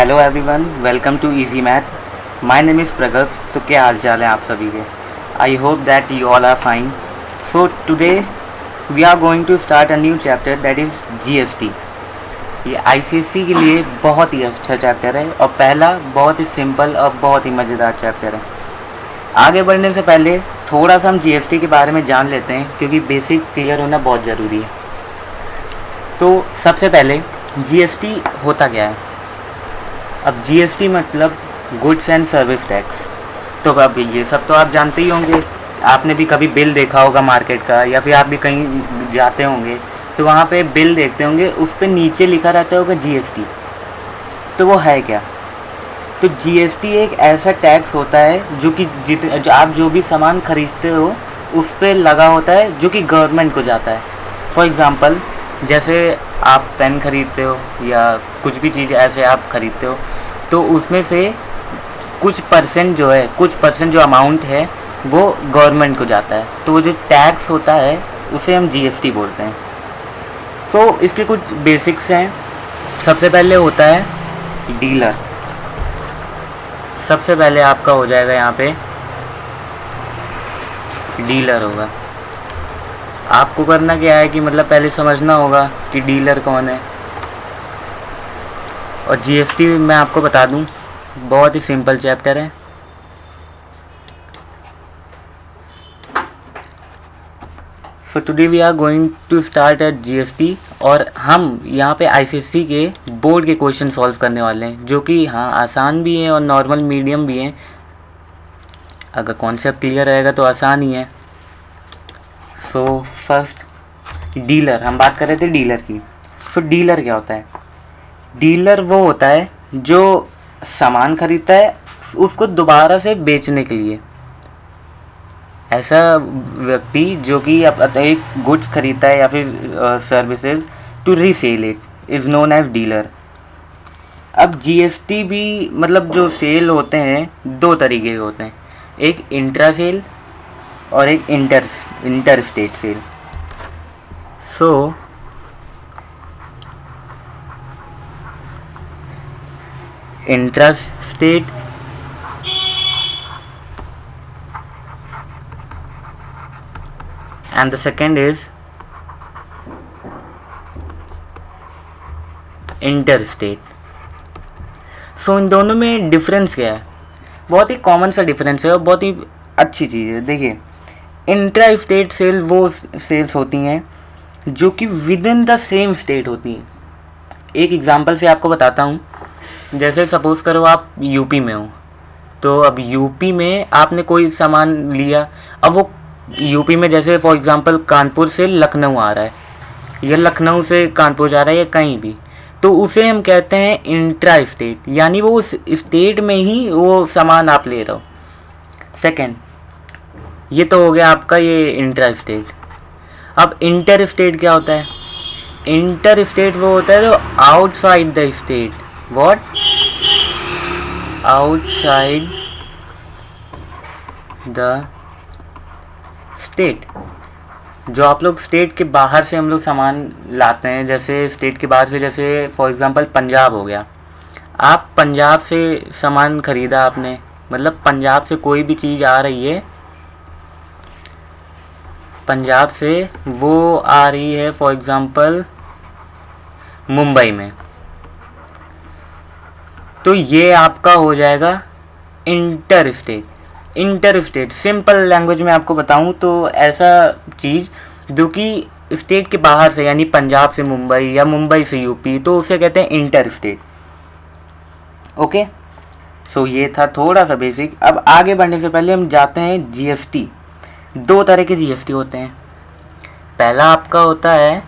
Hello everyone, welcome to easy math. My name is Pragat. तो क्या हाल चाल है आप सभी के? I hope that you all are fine. So today we are going to start a new chapter that is GST. ये ICSE के लिए बहुत ही अच्छा चैप्टर है और पहला बहुत ही सिंपल और बहुत ही मज़ेदार चैप्टर है। आगे बढ़ने से पहले थोड़ा सा हम जीएसटी के बारे में जान लेते हैं, क्योंकि बेसिक क्लियर होना बहुत ज़रूरी है। तो सबसे पहले जीएसटी होता क्या है? अब जीएसटी मतलब गुड्स एंड सर्विस टैक्स। तो अब ये सब तो आप जानते ही होंगे। आपने भी कभी बिल देखा होगा मार्केट का, या फिर आप भी कहीं जाते होंगे तो वहाँ पे बिल देखते होंगे, उस पर नीचे लिखा रहता होगा जीएसटी। तो वो है क्या? तो जीएसटी एक ऐसा टैक्स होता है जो कि जो आप जो भी सामान खरीदते हो उस पर लगा होता है, जो कि गवर्नमेंट को जाता है। फॉर एग्ज़ाम्पल, जैसे आप पेन खरीदते हो या कुछ भी चीज़ ऐसे आप खरीदते हो, तो उसमें से कुछ परसेंट जो अमाउंट है वो गवर्नमेंट को जाता है। तो वो जो टैक्स होता है उसे हम जीएसटी बोलते हैं। सो इसके कुछ बेसिक्स हैं। सबसे पहले होता है डीलर। सबसे पहले आपका हो जाएगा यहाँ पे डीलर होगा। आपको करना क्या है कि मतलब पहले समझना होगा कि डीलर कौन है। और जीएसटी मैं आपको बता दूं, बहुत ही सिंपल चैप्टर है। So today we are going to start at GST, और हम यहाँ पे आईसीएसई के बोर्ड के क्वेश्चन सॉल्व करने वाले हैं, जो कि हाँ आसान भी हैं और नॉर्मल मीडियम भी हैं। अगर कॉन्सेप्ट क्लियर रहेगा तो आसान ही है। सो फर्स्ट डीलर, हम बात कर रहे थे डीलर की। सो डीलर क्या होता है? डीलर वो होता है जो सामान खरीदता है उसको दोबारा से बेचने के लिए। ऐसा व्यक्ति जो कि एक गुड्स खरीदता है या फिर services to resell it is known as dealer. अब जीएसटी भी मतलब जो सेल होते हैं दो तरीके के होते हैं, एक इंट्रा सेल और एक inter state sale. So intrastate and the second is interstate. So इन दोनों में डिफरेंस क्या है? बहुत ही कॉमन सा डिफरेंस है और बहुत ही अच्छी चीज़ है। देखिए, इंट्रा स्टेट सेल वो सेल्स होती हैं जो कि with in the same state होती हैं। एक एग्जांपल से आपको बताता हूँ। जैसे सपोज़ करो आप यूपी में हो, तो अब यूपी में आपने कोई सामान लिया। अब वो यूपी में जैसे फॉर एग्जांपल कानपुर से लखनऊ आ रहा है या लखनऊ से कानपुर जा रहा है या कहीं भी, तो उसे हम कहते हैं इंट्रा स्टेट, यानी वो उस स्टेट में ही वो सामान आप ले रहे हो। सेकंड, ये तो हो गया आपका ये इंट्रा स्टेट। अब इंटर स्टेट क्या होता है? इंटर स्टेट वो होता है जो outside the state. What? Outside the state. जो आप लोग स्टेट के बाहर से हम लोग सामान लाते हैं, जैसे स्टेट के बाहर से, जैसे फॉर एग्जांपल पंजाब हो गया। आप पंजाब से सामान ख़रीदा आपने, मतलब पंजाब से कोई भी चीज़ आ रही है, पंजाब से वो आ रही है फॉर एग्जांपल मुंबई में, तो ये आपका हो जाएगा inter state. Inter state simple language में आपको बताऊं तो ऐसा चीज़ जो कि स्टेट के बाहर से, यानी पंजाब से मुंबई या मुंबई से यूपी, तो उसे कहते हैं इंटर स्टेट। ओके, सो ये था थोड़ा सा बेसिक। अब आगे बढ़ने से पहले हम जाते हैं जीएसटी। दो तरह के जीएसटी होते हैं। पहला आपका होता है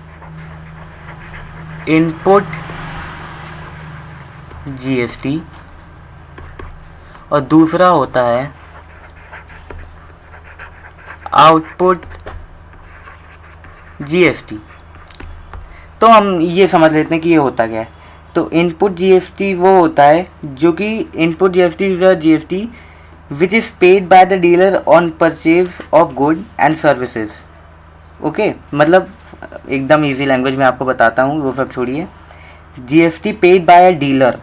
इनपुट जीएसटी और दूसरा होता है आउटपुट जीएसटी। तो हम ये समझ लेते हैं कि ये होता क्या है। तो इनपुट जीएसटी वो होता है जो कि input GST is a GST which is paid by the dealer on purchase of good and services. Okay, मतलब एकदम इजी लैंग्वेज में आपको बताता हूँ, वो सब छोड़िए। GST paid by a dealer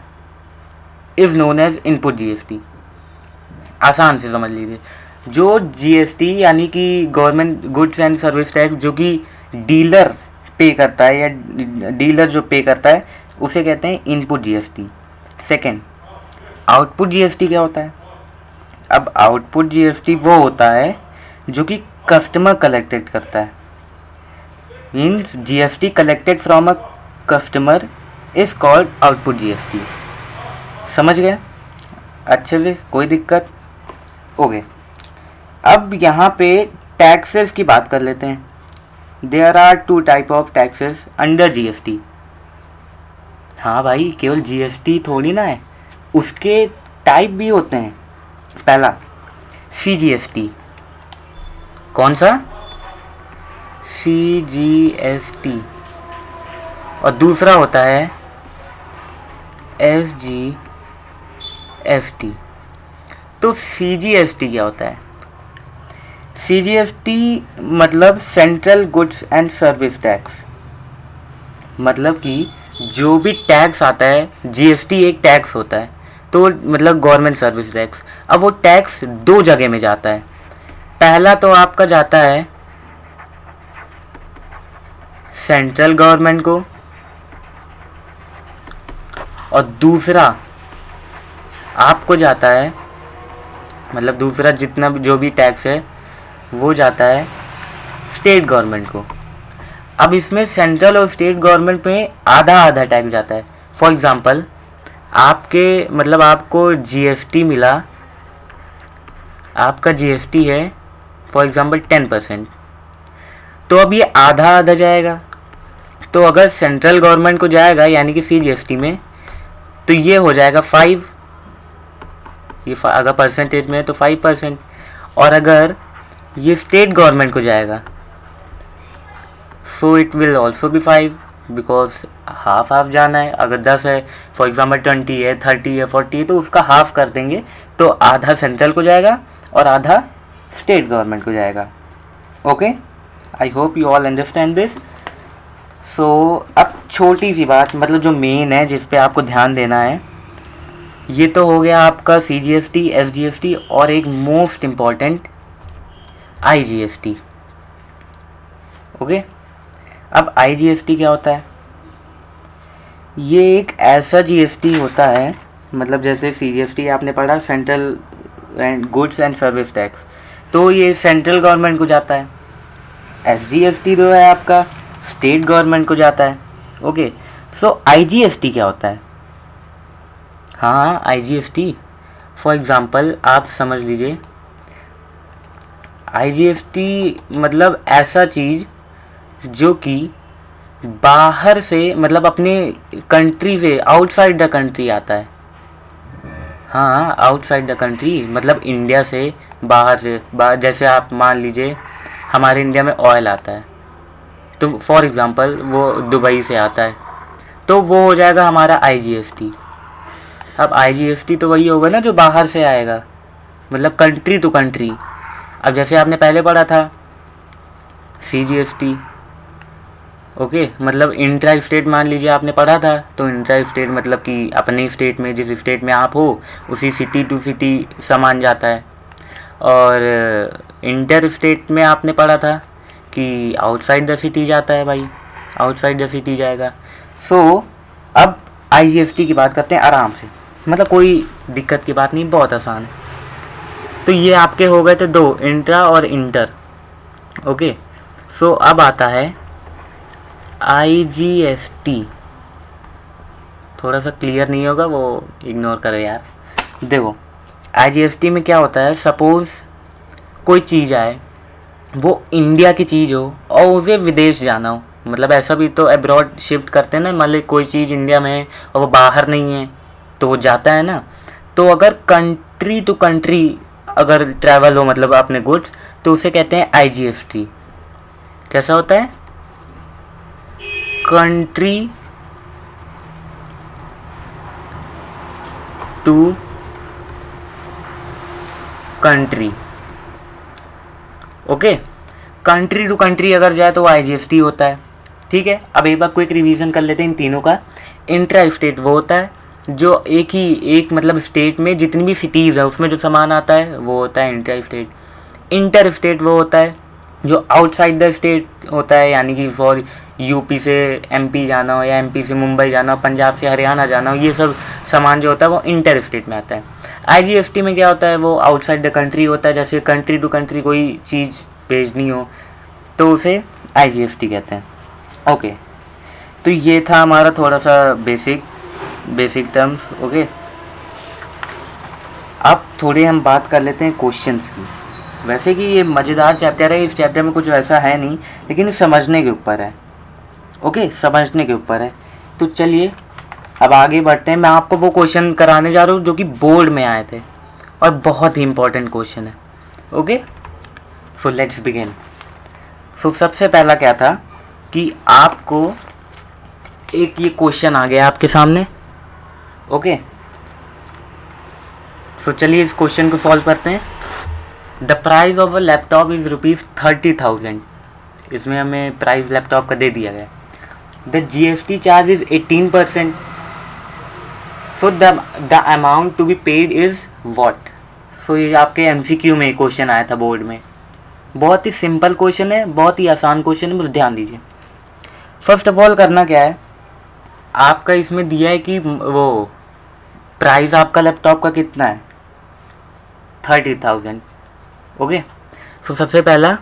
is known as input GST. आसान से समझ लीजिए, जो जीएसटी यानी कि government goods and service tax जो कि डीलर पे करता है या डीलर जो पे करता है उसे कहते हैं input GST. Second, output GST क्या होता है? अब आउटपुट जीएसटी वो होता है जो कि कस्टमर कलेक्टेड करता है, means GST collected from a customer is called output GST. समझ गए अच्छे से? कोई दिक्कत? ओके, अब यहाँ पे टैक्सेस की बात कर लेते हैं। There are 2 type of taxes under GST. हाँ भाई, केवल जीएसटी थोड़ी ना है, उसके टाइप भी होते हैं। पहला सीजीएसटी। कौन सा? सीजीएसटी। और दूसरा होता है एसजीएसटी। तो सीजीएसटी क्या होता है? सीजीएसटी मतलब central goods and service tax. मतलब कि जो भी टैक्स आता है, जीएसटी एक टैक्स होता है, तो मतलब गवर्नमेंट सर्विस टैक्स। अब वो टैक्स 2 जगह में जाता है। पहला तो आपका जाता है सेंट्रल गवर्नमेंट को, और दूसरा आपको जाता है, मतलब दूसरा जितना भी जो भी टैक्स है वो जाता है स्टेट गवर्नमेंट को। अब इसमें सेंट्रल और स्टेट गवर्नमेंट में आधा आधा टैक्स जाता है। फॉर एग्ज़ाम्पल, आपके मतलब आपको जीएसटी मिला, आपका जीएसटी है फॉर एग्ज़ाम्पल 10%, तो अब ये आधा आधा जाएगा। तो अगर सेंट्रल गवर्नमेंट को जाएगा यानी कि सीजीएसटी में, तो ये हो जाएगा 5, ये अगर परसेंटेज में है तो 5%। और अगर ये स्टेट गवर्नमेंट को जाएगा so it will also be 5, because half half जाना है। अगर 10 है फॉर एग्जाम्पल 20 है, 30 है, 40 है, तो उसका हाफ कर देंगे, तो आधा सेंट्रल को जाएगा और आधा स्टेट गवर्नमेंट को जाएगा। Okay, I hope you all understand this. So अब छोटी सी बात, मतलब जो मेन है जिस पे आपको ध्यान देना है, ये तो हो गया आपका सीजीएसटी, एसजीएसटी और एक मोस्ट इम्पॉर्टेंट आईजीएसटी। ओके, अब आईजीएसटी क्या होता है? ये एक ऐसा जीएसटी होता है, मतलब जैसे सीजीएसटी आपने पढ़ा central and goods and service tax, तो ये सेंट्रल गवर्नमेंट को जाता है। एसजीएसटी जो है आपका स्टेट गवर्नमेंट को जाता है। ओके, सो आईजीएसटी क्या होता है? हाँ, आईजीएसटी फॉर एग्ज़ाम्पल आप समझ लीजिए, आईजीएसटी मतलब ऐसा चीज़ जो कि बाहर से, मतलब अपने कंट्री से आउटसाइड द कंट्री आता है। हाँ, आउटसाइड द कंट्री मतलब इंडिया से बाहर से, जैसे आप मान लीजिए हमारे इंडिया में ऑयल आता है, तो फॉर एग्ज़ाम्पल वो दुबई से आता है, तो वो हो जाएगा हमारा आईजीएसटी। अब आईजीएसटी तो वही होगा ना जो बाहर से आएगा, मतलब कंट्री टू कंट्री। अब जैसे आपने पहले पढ़ा था सीजीएसटी, ओके, मतलब इंट्रा स्टेट मान लीजिए आपने पढ़ा था, तो इंट्रा स्टेट मतलब कि अपने स्टेट में, जिस स्टेट में आप हो उसी सिटी टू सिटी सामान जाता है। और इंटर स्टेट में आपने पढ़ा था कि आउटसाइड द सिटी जाता है भाई, आउटसाइड द सिटी जाएगा। सो अब आईजीएसटी की बात करते हैं आराम से, मतलब कोई दिक्कत की बात नहीं, बहुत आसान है। तो ये आपके हो गए थे 2, इंट्रा और इंटर। ओके, सो अब आता है आईजीएसटी। थोड़ा सा क्लियर नहीं होगा वो इग्नोर करो यार। देखो आईजीएसटी में क्या होता है, सपोज़ कोई चीज़ आए, वो इंडिया की चीज़ हो और उसे विदेश जाना हो, मतलब ऐसा भी तो अब्रॉड शिफ्ट करते हैं ना, मान ली कोई चीज़ इंडिया में है और वो बाहर नहीं है तो वो जाता है ना। तो अगर कंट्री टू कंट्री अगर ट्रैवल हो, मतलब अपने गुड्स, तो उसे कहते हैं आईजीएसटी। कैसा होता है? Country to country. Okay, country to country अगर जाए तो आईजीएसटी होता है। ठीक है, अब एक बार क्विक रिवीजन कर लेते हैं इन तीनों का। इंट्रा स्टेट वो होता है जो एक मतलब स्टेट में जितनी भी सिटीज़ है उसमें जो सामान आता है वो होता है इंटर स्टेट। इंटर स्टेट वो होता है जो आउटसाइड द स्टेट होता है, यानी कि फॉर यूपी से एमपी जाना हो या एमपी से मुंबई जाना हो, पंजाब से हरियाणा जाना हो, ये सब सामान जो होता है वो इंटर स्टेट में आता है। आईजीएसटी में क्या होता है, वो आउटसाइड द कंट्री होता है, जैसे कंट्री टू कंट्री कोई चीज़ भेजनी हो तो उसे आईजीएसटी कहते हैं। ओके, तो ये था हमारा थोड़ा सा बेसिक टर्म्स। ओके, अब थोड़ी हम बात कर लेते हैं क्वेश्चंस की। वैसे कि ये मज़ेदार चैप्टर है, इस चैप्टर में कुछ वैसा है नहीं, लेकिन समझने के ऊपर है। ओके, समझने के ऊपर है। तो चलिए अब आगे बढ़ते हैं। मैं आपको वो क्वेश्चन कराने जा रहा हूँ जो कि बोर्ड में आए थे और बहुत ही इंपॉर्टेंट क्वेश्चन है। Okay, so let's begin. So सबसे पहला क्या था कि आपको एक ये क्वेश्चन आ गया आपके सामने। ओके, सो चलिए इस क्वेश्चन को सॉल्व करते हैं। The price of a laptop is ₹30,000। इसमें हमें प्राइस लैपटॉप का दे दिया गया। The GST charge is 18%। So the amount to be paid is what. So ये आपके एमसीक्यू में क्वेश्चन आया था बोर्ड में। बहुत ही सिंपल क्वेश्चन है, बहुत ही आसान क्वेश्चन है, बस ध्यान दीजिए। फर्स्ट ऑफ ऑल करना क्या है, आपका इसमें दिया है कि वो प्राइस आपका लैपटॉप का कितना है, 30,000। ओके, तो सबसे पहला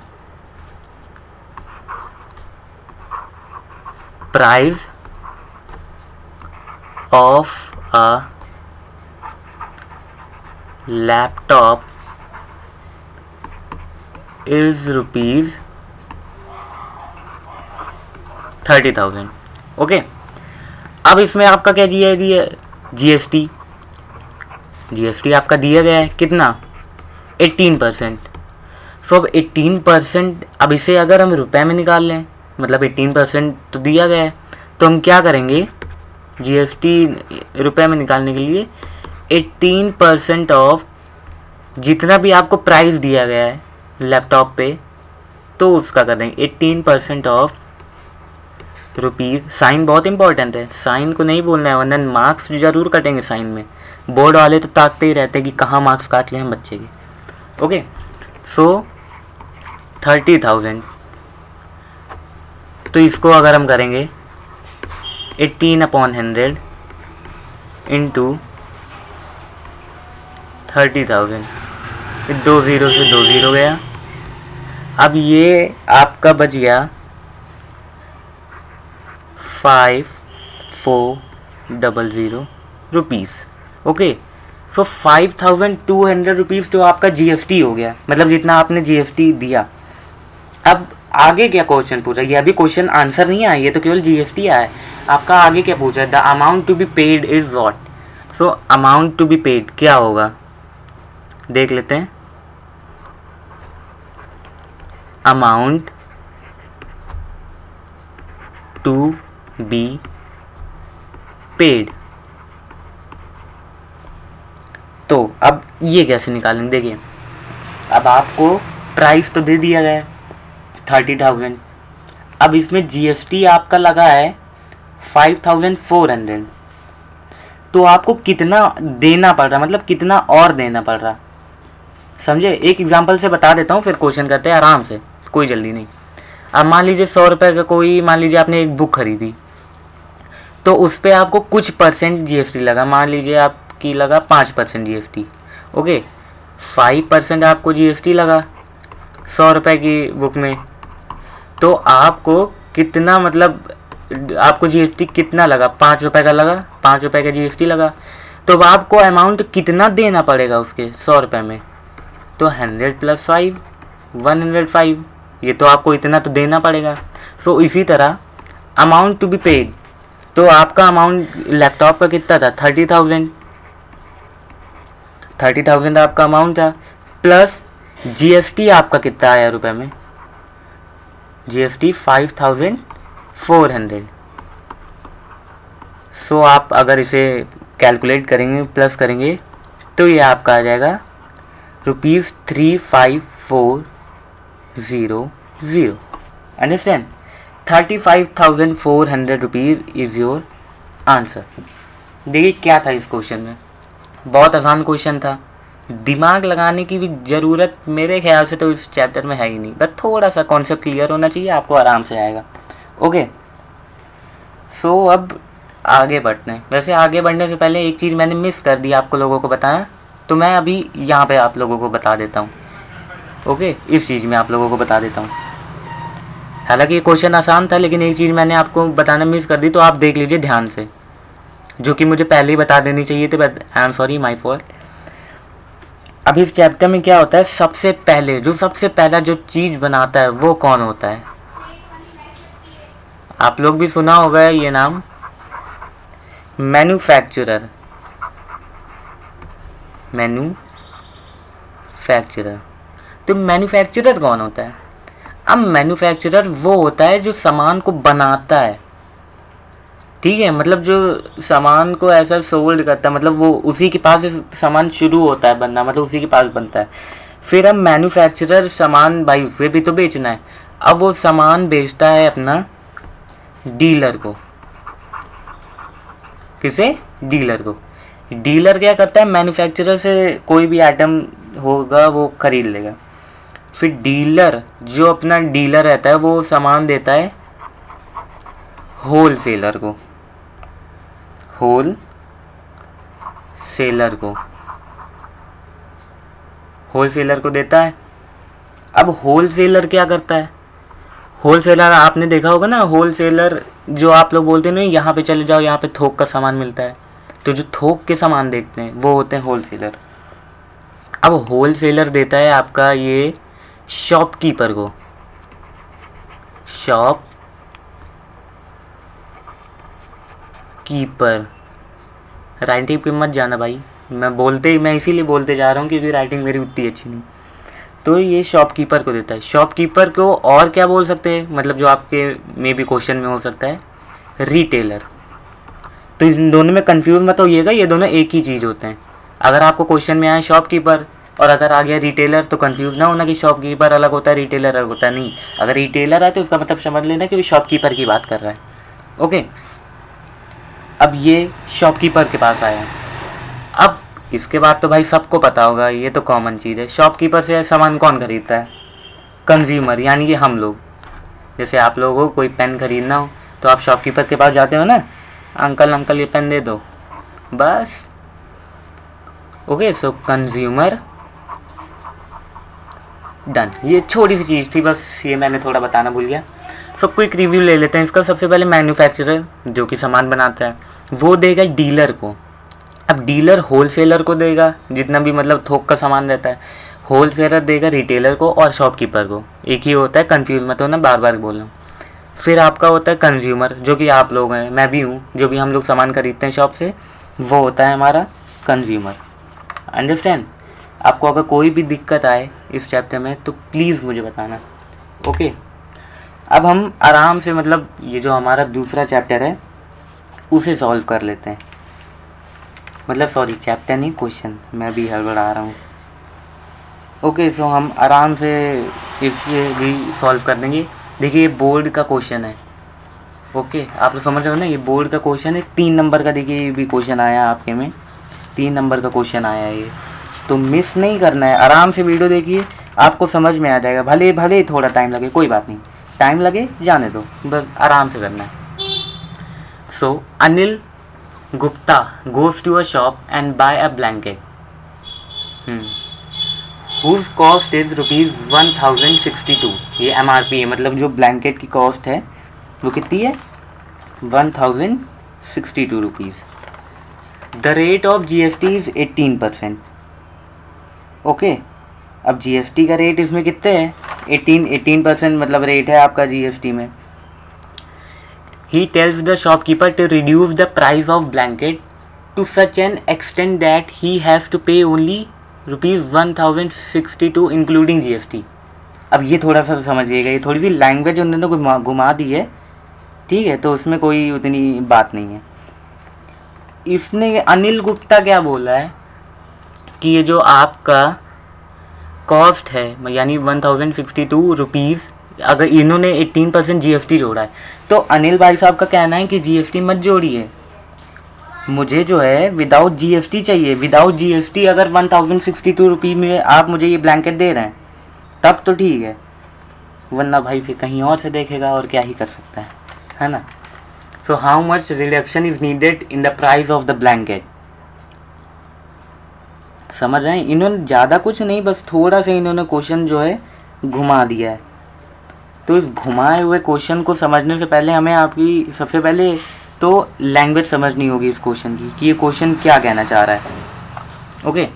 price of a laptop is ₹30,000। Okay, अब इसमें आपका क्या दिया जीएसटी आपका दिया गया है कितना, 18%। सो अब 18%, अब इसे अगर हम रुपए में निकाल लें, मतलब 18% तो दिया गया है, तो हम क्या करेंगे, जीएसटी रुपए में निकालने के लिए 18% ऑफ जितना भी आपको प्राइस दिया गया है लैपटॉप पे, तो उसका कर देंगे 18% ऑफ रुपीज़। साइन बहुत इंपॉर्टेंट है, साइन को नहीं बोलना है वरना मार्क्स ज़रूर कटेंगे साइन में। बोर्ड वाले तो ताकते ही रहते हैं कि कहाँ मार्क्स काट लें हम बच्चे के। ओके, सो 30,000, तो इसको अगर हम करेंगे 18/100 इंटू 30,000, 2 0 से 2 0 गया। अब ये आपका बच गया 5400 रुपीज़। ओके, सो 5200 रुपीज़ तो आपका जीएसटी हो गया, मतलब जितना आपने जीएसटी दिया। अब आगे क्या क्वेश्चन पूछा, ये अभी क्वेश्चन आंसर नहीं आया, ये तो केवल जीएसटी आया है। आपका आगे क्या पूछा, the amount to be paid is what. So amount to be paid क्या होगा, देख लेते हैं। अमाउंट टू बी पेड, तो अब ये कैसे निकालेंगे, देखिए अब आपको प्राइस तो दे दिया गया है 30,000, अब इसमें जीएसटी आपका लगा है 5,400, तो आपको कितना देना पड़ रहा, मतलब कितना और देना पड़ रहा, समझे। एक एग्जांपल से बता देता हूँ, फिर क्वेश्चन करते हैं आराम से, कोई जल्दी नहीं। अब मान लीजिए 100 रुपये का कोई, मान लीजिए आपने एक बुक खरीदी, तो उस पर आपको कुछ परसेंट जीएसटी लगा, मान लीजिए आपकी लगा 5% जीएसटी। ओके, 5% आपको जीएसटी लगा 100 रुपये की बुक में, तो आपको कितना, मतलब आपको जीएसटी कितना लगा, 5 रुपये का लगा, 5 रुपये का जीएसटी लगा, तो अब आपको अमाउंट कितना देना पड़ेगा उसके 100 रुपये में, तो 100 + 5 105, ये तो आपको इतना तो देना पड़ेगा। सो इसी तरह अमाउंट टू बी पेड, तो आपका अमाउंट लैपटॉप का कितना था, 30,000 आपका अमाउंट था, प्लस जीएसटी आपका कितना आया रुपए में, जीएसटी 5,400। सो आप अगर इसे कैलकुलेट करेंगे, प्लस करेंगे, तो ये आपका आ जाएगा ₹35400। Understand, 35,400 rupees is your answer. देखिए क्या था इस क्वेश्चन में, बहुत आसान क्वेश्चन था, दिमाग लगाने की भी ज़रूरत मेरे ख्याल से तो इस चैप्टर में है ही नहीं, बस थोड़ा सा कॉन्सेप्ट क्लियर होना चाहिए, आपको आराम से आएगा। ओके, सो अब आगे बढ़ते हैं। वैसे आगे बढ़ने से पहले एक चीज़ मैंने मिस कर दी आपको लोगों को बताना, तो मैं अभी यहाँ पे आप लोगों को बता देता हूँ। ओके, इस चीज़ में आप लोगों को बता देता हूँ। हालांकि ये क्वेश्चन आसान था, लेकिन एक चीज़ मैंने आपको बताना मिस कर दी, तो आप देख लीजिए ध्यान से, जो कि मुझे पहले ही बता देनी चाहिए थी, but I am sorry, my fault. अब इस चैप्टर में क्या होता है, सबसे पहला जो चीज़ बनाता है वो कौन होता है? आप लोग भी सुना होगा ये नाम, मैन्युफैक्चरर। तो मैन्युफैक्चरर कौन होता है? अब मैन्युफैक्चरर वो होता है जो सामान को बनाता है, ठीक है, मतलब जो सामान को ऐसा सोल्ड करता है, मतलब वो उसी के पास सामान शुरू होता है बनना, मतलब उसी के पास बनता है। फिर अब मैन्युफैक्चरर सामान, भाई उसे भी तो बेचना है, अब वो सामान बेचता है अपना डीलर को। किसे? डीलर को। डीलर क्या करता है, मैन्युफैक्चरर से कोई भी आइटम होगा वो खरीद लेगा। फिर डीलर, जो अपना डीलर रहता है, वो सामान देता है होलसेलर को, होलसेलर को देता है। अब होलसेलर क्या करता है? होलसेलर आपने देखा होगा ना, होलसेलर जो आप लोग बोलते हैं ना, यहाँ पे चले जाओ, यहाँ पे थोक का सामान मिलता है, तो जो थोक के सामान देखते हैं वो होते हैं होलसेलर। अब होलसेलर देता है आपका ये शॉपकीपर को, शॉपकीपर। राइटिंग पे मत जाना भाई, मैं इसीलिए बोलते जा रहा हूँ क्योंकि राइटिंग मेरी उतनी अच्छी नहीं। तो ये शॉपकीपर को देता है। शॉपकीपर को और क्या बोल सकते हैं, मतलब जो आपके में भी क्वेश्चन में हो सकता है, रिटेलर। तो इन दोनों में कंफ्यूज मत होइएगा, ये दोनों एक ही चीज़ होते हैं। अगर आपको क्वेश्चन में आया शॉपकीपर और अगर आ गया रिटेलर, तो कंफ्यूज ना होना कि शॉपकीपर अलग होता है रिटेलर अलग होता है, नहीं। अगर रिटेलर है तो उसका मतलब समझ लेना कि वो शॉपकीपर की बात कर रहा है। ओके, अब ये शॉपकीपर के पास आया। अब इसके बाद तो भाई सबको पता होगा, ये तो कॉमन चीज़ है, शॉपकीपर से सामान कौन खरीदता है? कंज्यूमर, यानी कि हम लोग। जैसे आप लोगों को कोई पेन खरीदना हो तो आप शॉपकीपर के पास जाते हो ना, अंकल ये पेन दे दो, बस। ओके, सो कंज्यूमर, डन। ये छोटी सी चीज़ थी, बस ये मैंने थोड़ा बताना भूल गया। सो क्विक रिव्यू ले लेते हैं इसका। सबसे पहले मैन्युफैक्चरर जो कि सामान बनाता है, वो देगा डीलर को। अब डीलर होलसेलर को देगा, जितना भी मतलब थोक का सामान रहता है। होलसेलर देगा रिटेलर को और शॉपकीपर को, एक ही होता है, कंफ्यूज मत होना, बार बार बोल रहा हूँ। फिर आपका होता है कंज्यूमर, जो कि आप लोग हैं, मैं भी हूँ, जो भी हम लोग सामान खरीदते हैं शॉप से, वो होता है हमारा कंज्यूमर। अंडरस्टैंड? आपको अगर कोई भी दिक्कत आए इस चैप्टर में तो प्लीज़ मुझे बताना। ओके, अब हम आराम से, मतलब ये जो हमारा दूसरा चैप्टर है उसे सॉल्व कर लेते हैं। मतलब सॉरी, चैप्टर नहीं, क्वेश्चन, मैं भी हड़बड़ा रहा हूँ। ओके, सो हम आराम से इसे भी सॉल्व कर देंगे। देखिए, ये बोर्ड का क्वेश्चन है। ओके, आप लोग समझ रहे हो ना, ये बोर्ड का क्वेश्चन है, 3 नंबर का। देखिए ये भी क्वेश्चन आया आपके में, 3 नंबर का क्वेश्चन आया है ये, तो मिस नहीं करना है। आराम से वीडियो देखिए, आपको समझ में आ जाएगा। भले ही थोड़ा टाइम लगे, कोई बात नहीं, टाइम लगे जाने दो, बस आराम से करना है। सो Anil Gupta goes to a shop and buy a blanket whose cost is ₹1062। ये MRP है, मतलब जो ब्लैंकेट की कॉस्ट है वो कितनी है? 1062 rupees. The rate of GST is 18%। Okay, अब GST का रेट इसमें कितने है? 18%, मतलब रेट है आपका GST में। He tells the shopkeeper to reduce the price of blanket to such an extent that he has to pay only ₹1062 including GST। अब ये थोड़ा सा समझिएगा, ये थोड़ी सी लैंग्वेज उन्होंने घुमा दी है, ठीक है, तो उसमें कोई उतनी बात नहीं है। इसने अनिल गुप्ता क्या बोला है कि ये जो आपका कॉस्ट है, यानी 1062 रुपीज़, अगर इन्होंने 18% GST जोड़ा है, तो अनिल भाई साहब का कहना है कि GST मत जोड़िए, मुझे जो है विदाउट जीएसटी चाहिए। विदाउट जीएसटी अगर 1062 रुपये में आप मुझे ये ब्लैंकेट दे रहे हैं तब तो ठीक है, वरना भाई फिर कहीं और से देखेगा और क्या ही कर सकता है ना। So how much reduction is needed in the price of the blanket. समझ रहे हैं, इन्होंने ज़्यादा कुछ नहीं, बस थोड़ा सा इन्होंने क्वेश्चन जो है घुमा दिया है। तो इस घुमाए हुए क्वेश्चन को समझने से पहले हमें आपकी सबसे पहले तो लैंग्वेज समझनी होगी इस क्वेश्चन की कि ये क्वेश्चन क्या कहना चाह रहा है। ओके,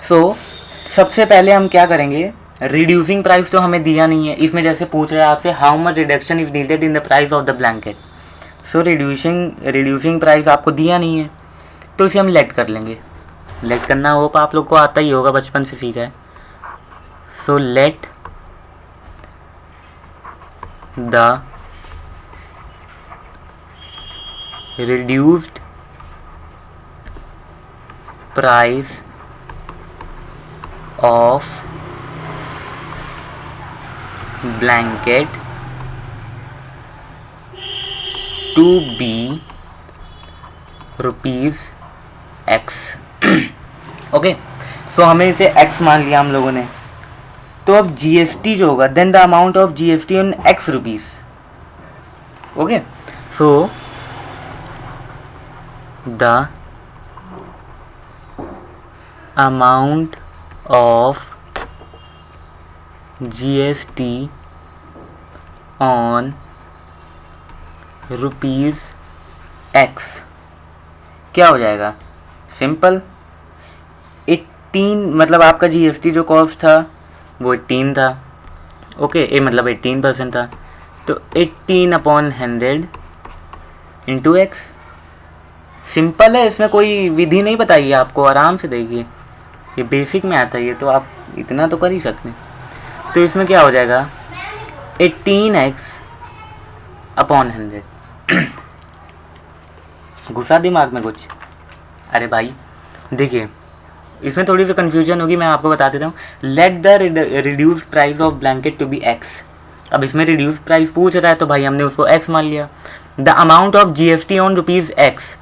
सो सबसे पहले हम क्या करेंगे, रिड्यूसिंग प्राइस तो हमें दिया नहीं है इसमें, जैसे पूछ रहा है आपसे how much reduction is needed in the price of the blanket. So reducing price आपको दिया नहीं है तो इसे हम लेट कर लेंगे। लेट करना हो तो आप लोग को आता ही होगा, बचपन से सीखा है। So let the reduced price of blanket to be rupees x। Okay, so हमें इसे x मान लिया हम लोगों ने। तो अब जीएसटी जो होगा then the amount of GST on x rupees. Okay, so the amount of GST on rupees x क्या हो जाएगा, सिंपल 18, मतलब आपका जीएसटी जो कॉस्ट था वो 18 था। ओके, मतलब 18% था, तो 18/100 इंटू एक्स। सिंपल है, इसमें कोई विधि नहीं बताइए आपको, आराम से देखिए, ये बेसिक में आता है, ये तो आप इतना तो कर ही सकते हैं। तो इसमें क्या हो जाएगा 18x/100। घुसा दिमाग में कुछ? अरे भाई देखिए, इसमें थोड़ी सी कन्फ्यूजन होगी, मैं आपको बता देता हूँ। Let the reduce price of blanket to be x. अब इसमें रिड्यूस प्राइस पूछ रहा है तो भाई हमने उसको एक्स मान लिया। The amount of GST on rupees x.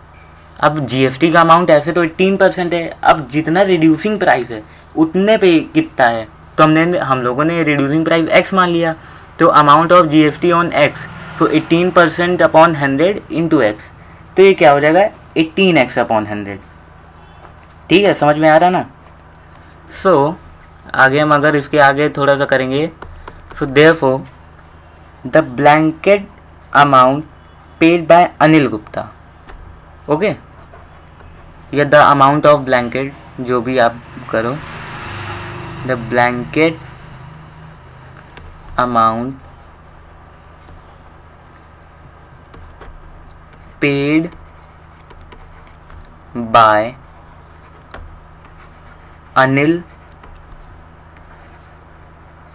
अब जीएसटी का अमाउंट ऐसे तो 18% है, अब जितना रिड्यूसिंग प्राइस है उतने पे कितना है, तो हम लोगों ने रिड्यूसिंग प्राइस एक्स मान लिया। तो amount of GST on x, तो 18%/100 इंटू एक्स, तो ये क्या हो जाएगा 18x/100। ठीक है, समझ में आ रहा ना। सो आगे हम अगर इसके आगे थोड़ा सा करेंगे, so therefore the blanket amount paid by Anil Gupta. Okay, या द अमाउंट ऑफ ब्लैंकेट, जो भी आप करो, the blanket amount paid by Anil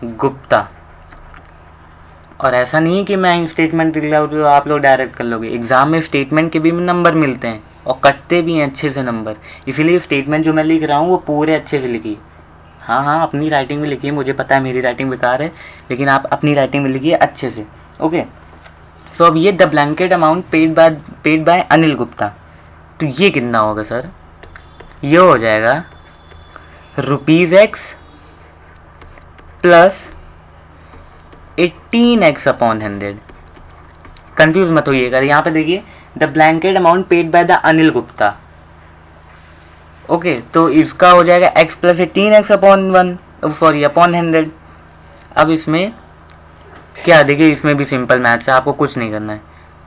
Gupta. और ऐसा नहीं कि मैं स्टेटमेंट लिख रहा हूँ तो आप लोग डायरेक्ट कर लोगे, एग्ज़ाम में स्टेटमेंट के भी नंबर मिलते हैं और कटते भी हैं अच्छे से नंबर, इसीलिए स्टेटमेंट जो मैं लिख रहा हूँ वो पूरे अच्छे से लिखिए। हाँ, अपनी राइटिंग में लिखिए, मुझे पता है मेरी राइटिंग बेकार है, लेकिन आप अपनी राइटिंग में लिखिए अच्छे से। ओके, सो अब ये the blanket amount paid by Anil Gupta, तो ये कितना होगा सर, ये हो जाएगा ₹x प्लस 18x/100। कंफ्यूज मत होइएगा, यहाँ पे देखिए the blanket amount paid by the Anil Gupta. Okay, तो इसका हो जाएगा x प्लस 18x/100। अब इसमें क्या देखिए, इसमें भी सिंपल मैथ्स है, आपको कुछ नहीं करना है।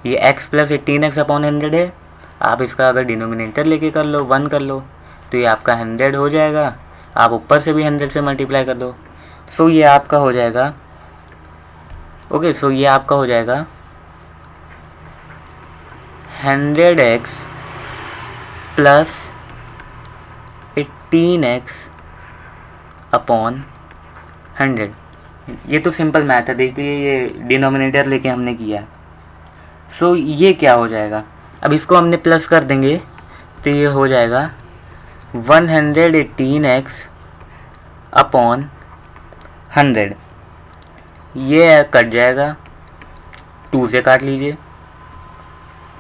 ये x प्लस 18x/100 है, आप इसका अगर डिनोमिनेटर लेके कर लो 1 कर लो तो ये आपका 100 हो जाएगा। आप ऊपर से भी 100 से मल्टीप्लाई कर दो, सो ये आपका हो जाएगा। ओके, सो ये आपका हो जाएगा 100x प्लस 18x/100। ये तो सिंपल मैथ है, देखिए ये डिनोमिनेटर लेके हमने किया। सो ये क्या हो जाएगा, अब इसको हमने प्लस कर देंगे तो ये हो जाएगा 118x/100। ये कट जाएगा, 2 से काट लीजिए,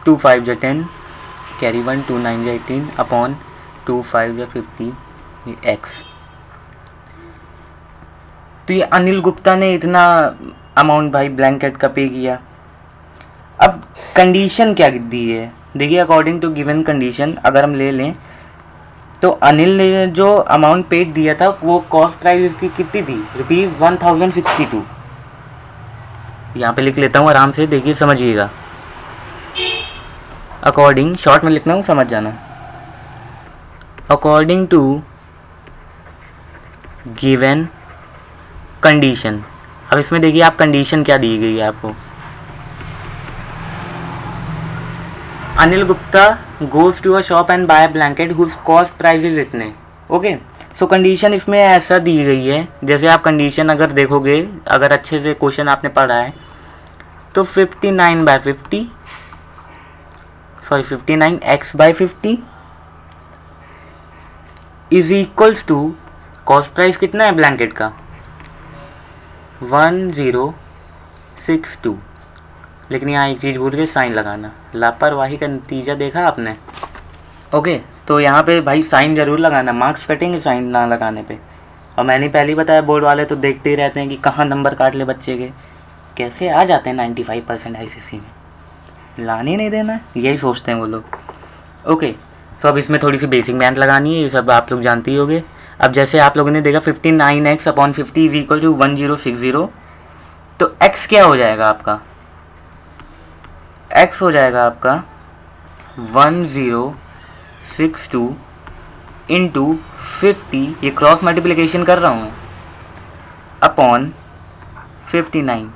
2 5 जा 10, कैरी 1 2 9 18 अपॉन 2 5 या 50 एक्स। तो ये अनिल गुप्ता ने इतना अमाउंट भाई ब्लैंकेट का पे किया। अब कंडीशन क्या दी है, देखिए अकॉर्डिंग टू गिवन कंडीशन अगर हम ले लें तो अनिल ने जो अमाउंट पेड दिया था वो कॉस्ट प्राइस इसकी कितनी थी, ₹1062। यहाँ पे लिख लेता हूँ आराम से, देखिए समझिएगा, अकॉर्डिंग शॉर्ट में लिखना हूँ, समझ जाना। अकॉर्डिंग टू गिवन कंडीशन, अब इसमें देखिए आप कंडीशन क्या दी गई है आपको, Anil Gupta goes to a shop and buy blanket whose cost price is इतने। ओके, सो कंडीशन इसमें ऐसा दी गई है, जैसे आप कंडीशन अगर देखोगे, अगर अच्छे से क्वेश्चन आपने पढ़ा है तो 59 x by 50 is equals to cost price कितना है ब्लैंकेट का 1062। लेकिन यहाँ एक चीज़ भूल गए, साइन लगाना, लापरवाही का नतीजा देखा आपने। ओके, तो यहाँ पे भाई साइन ज़रूर लगाना, मार्क्स कटेंगे साइन ना लगाने पे। और मैंने पहले ही बताया, बोर्ड वाले तो देखते ही रहते हैं कि कहाँ नंबर काट ले बच्चे के, कैसे आ जाते हैं 95% ICC में, लाने नहीं देना, यही सोचते हैं वो लोग। ओके, तो अब इसमें थोड़ी सी बेसिक मैथ लगानी है, ये सब आप लोग जानते ही होंगे। अब जैसे आप लोगों ने देखा 59x upon 50 is equal to 1060, तो x क्या हो जाएगा आपका, x हो जाएगा आपका 1062 इंटू 50, ये क्रॉस मल्टीप्लिकेशन कर रहा हूँ मैं, अपॉन 59।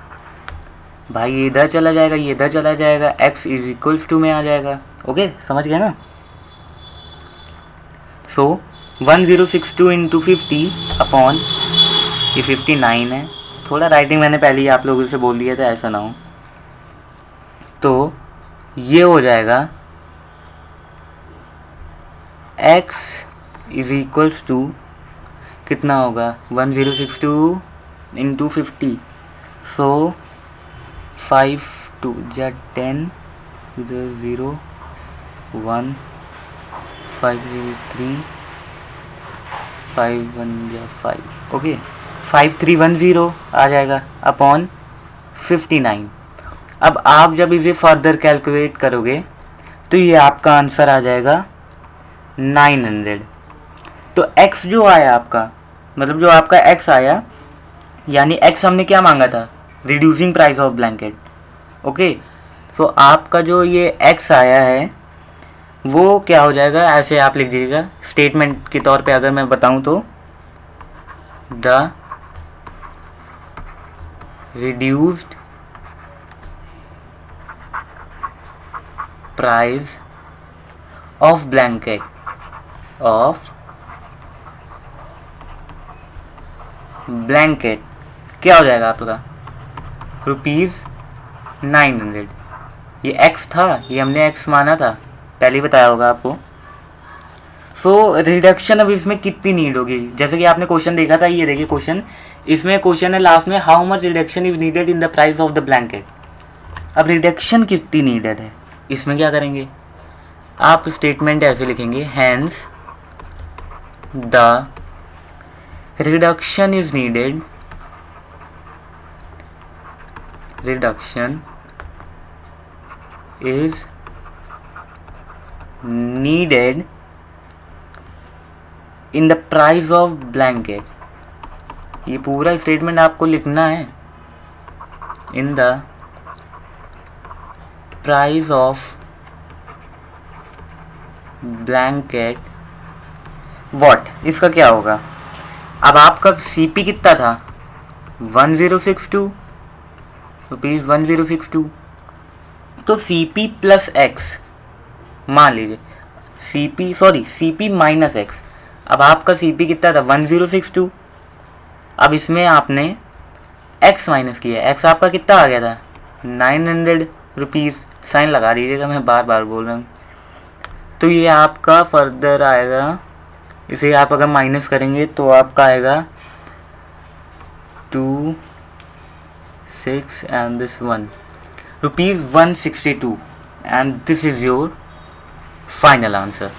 भाई ये इधर चला जाएगा, ये इधर चला जाएगा, x इज इक्वल्स टू में आ जाएगा। ओके, समझ गए ना। सो 1062 इंटू 50 अपॉन ये 59 है, थोड़ा राइटिंग मैंने पहले ही आप लोगों से बोल दिया था, ऐसा ना हो। तो ये हो जाएगा x इज इक्वल्स टू कितना होगा 1062 इंटू 50, सो 5 2 जा 10 इधर 0 1 5 3 5 1 जा 5, ओके 5310 आ जाएगा अपॉन 59। अब आप जब इसे फर्दर कैलकुलेट करोगे तो ये आपका आंसर आ जाएगा 900। तो x जो आया आपका, मतलब जो आपका x आया, यानी x हमने क्या मांगा था, reducing price of blanket. Okay, तो आपका जो ये x आया है वो क्या हो जाएगा, ऐसे आप लिख दीजिएगा स्टेटमेंट के तौर पे अगर मैं बताऊं तो, the reduced price of blanket क्या हो जाएगा आपका ₹900। ये x था, ये हमने x माना था, पहले ही बताया होगा आपको। सो रिडक्शन अब इसमें कितनी नीड होगी, जैसे कि आपने क्वेश्चन देखा था, ये देखिए क्वेश्चन, इसमें क्वेश्चन है लास्ट में, how much reduction is needed in the price of the blanket. अब रिडक्शन कितनी नीडेड है, इसमें क्या करेंगे आप, स्टेटमेंट ऐसे लिखेंगे, hence the reduction is needed, in the price of blanket. ये पूरा स्टेटमेंट आपको लिखना है, in the price of blanket what, इसका क्या होगा। अब आपका CP कितना था 1062 रुपीज़ 1062, तो CP प्लस x मान लीजिए, CP माइनस x। अब आपका CP कितना था 1062, अब इसमें आपने x माइनस किया, x आपका कितना आ गया था 900 रुपीज़, साइन लगा दीजिएगा, मैं बार बार बोल रहा हूँ। तो ये आपका फर्दर आएगा, इसे आप अगर माइनस करेंगे तो आपका आएगा 2 6 and this 1 ₹162 and this is your final answer.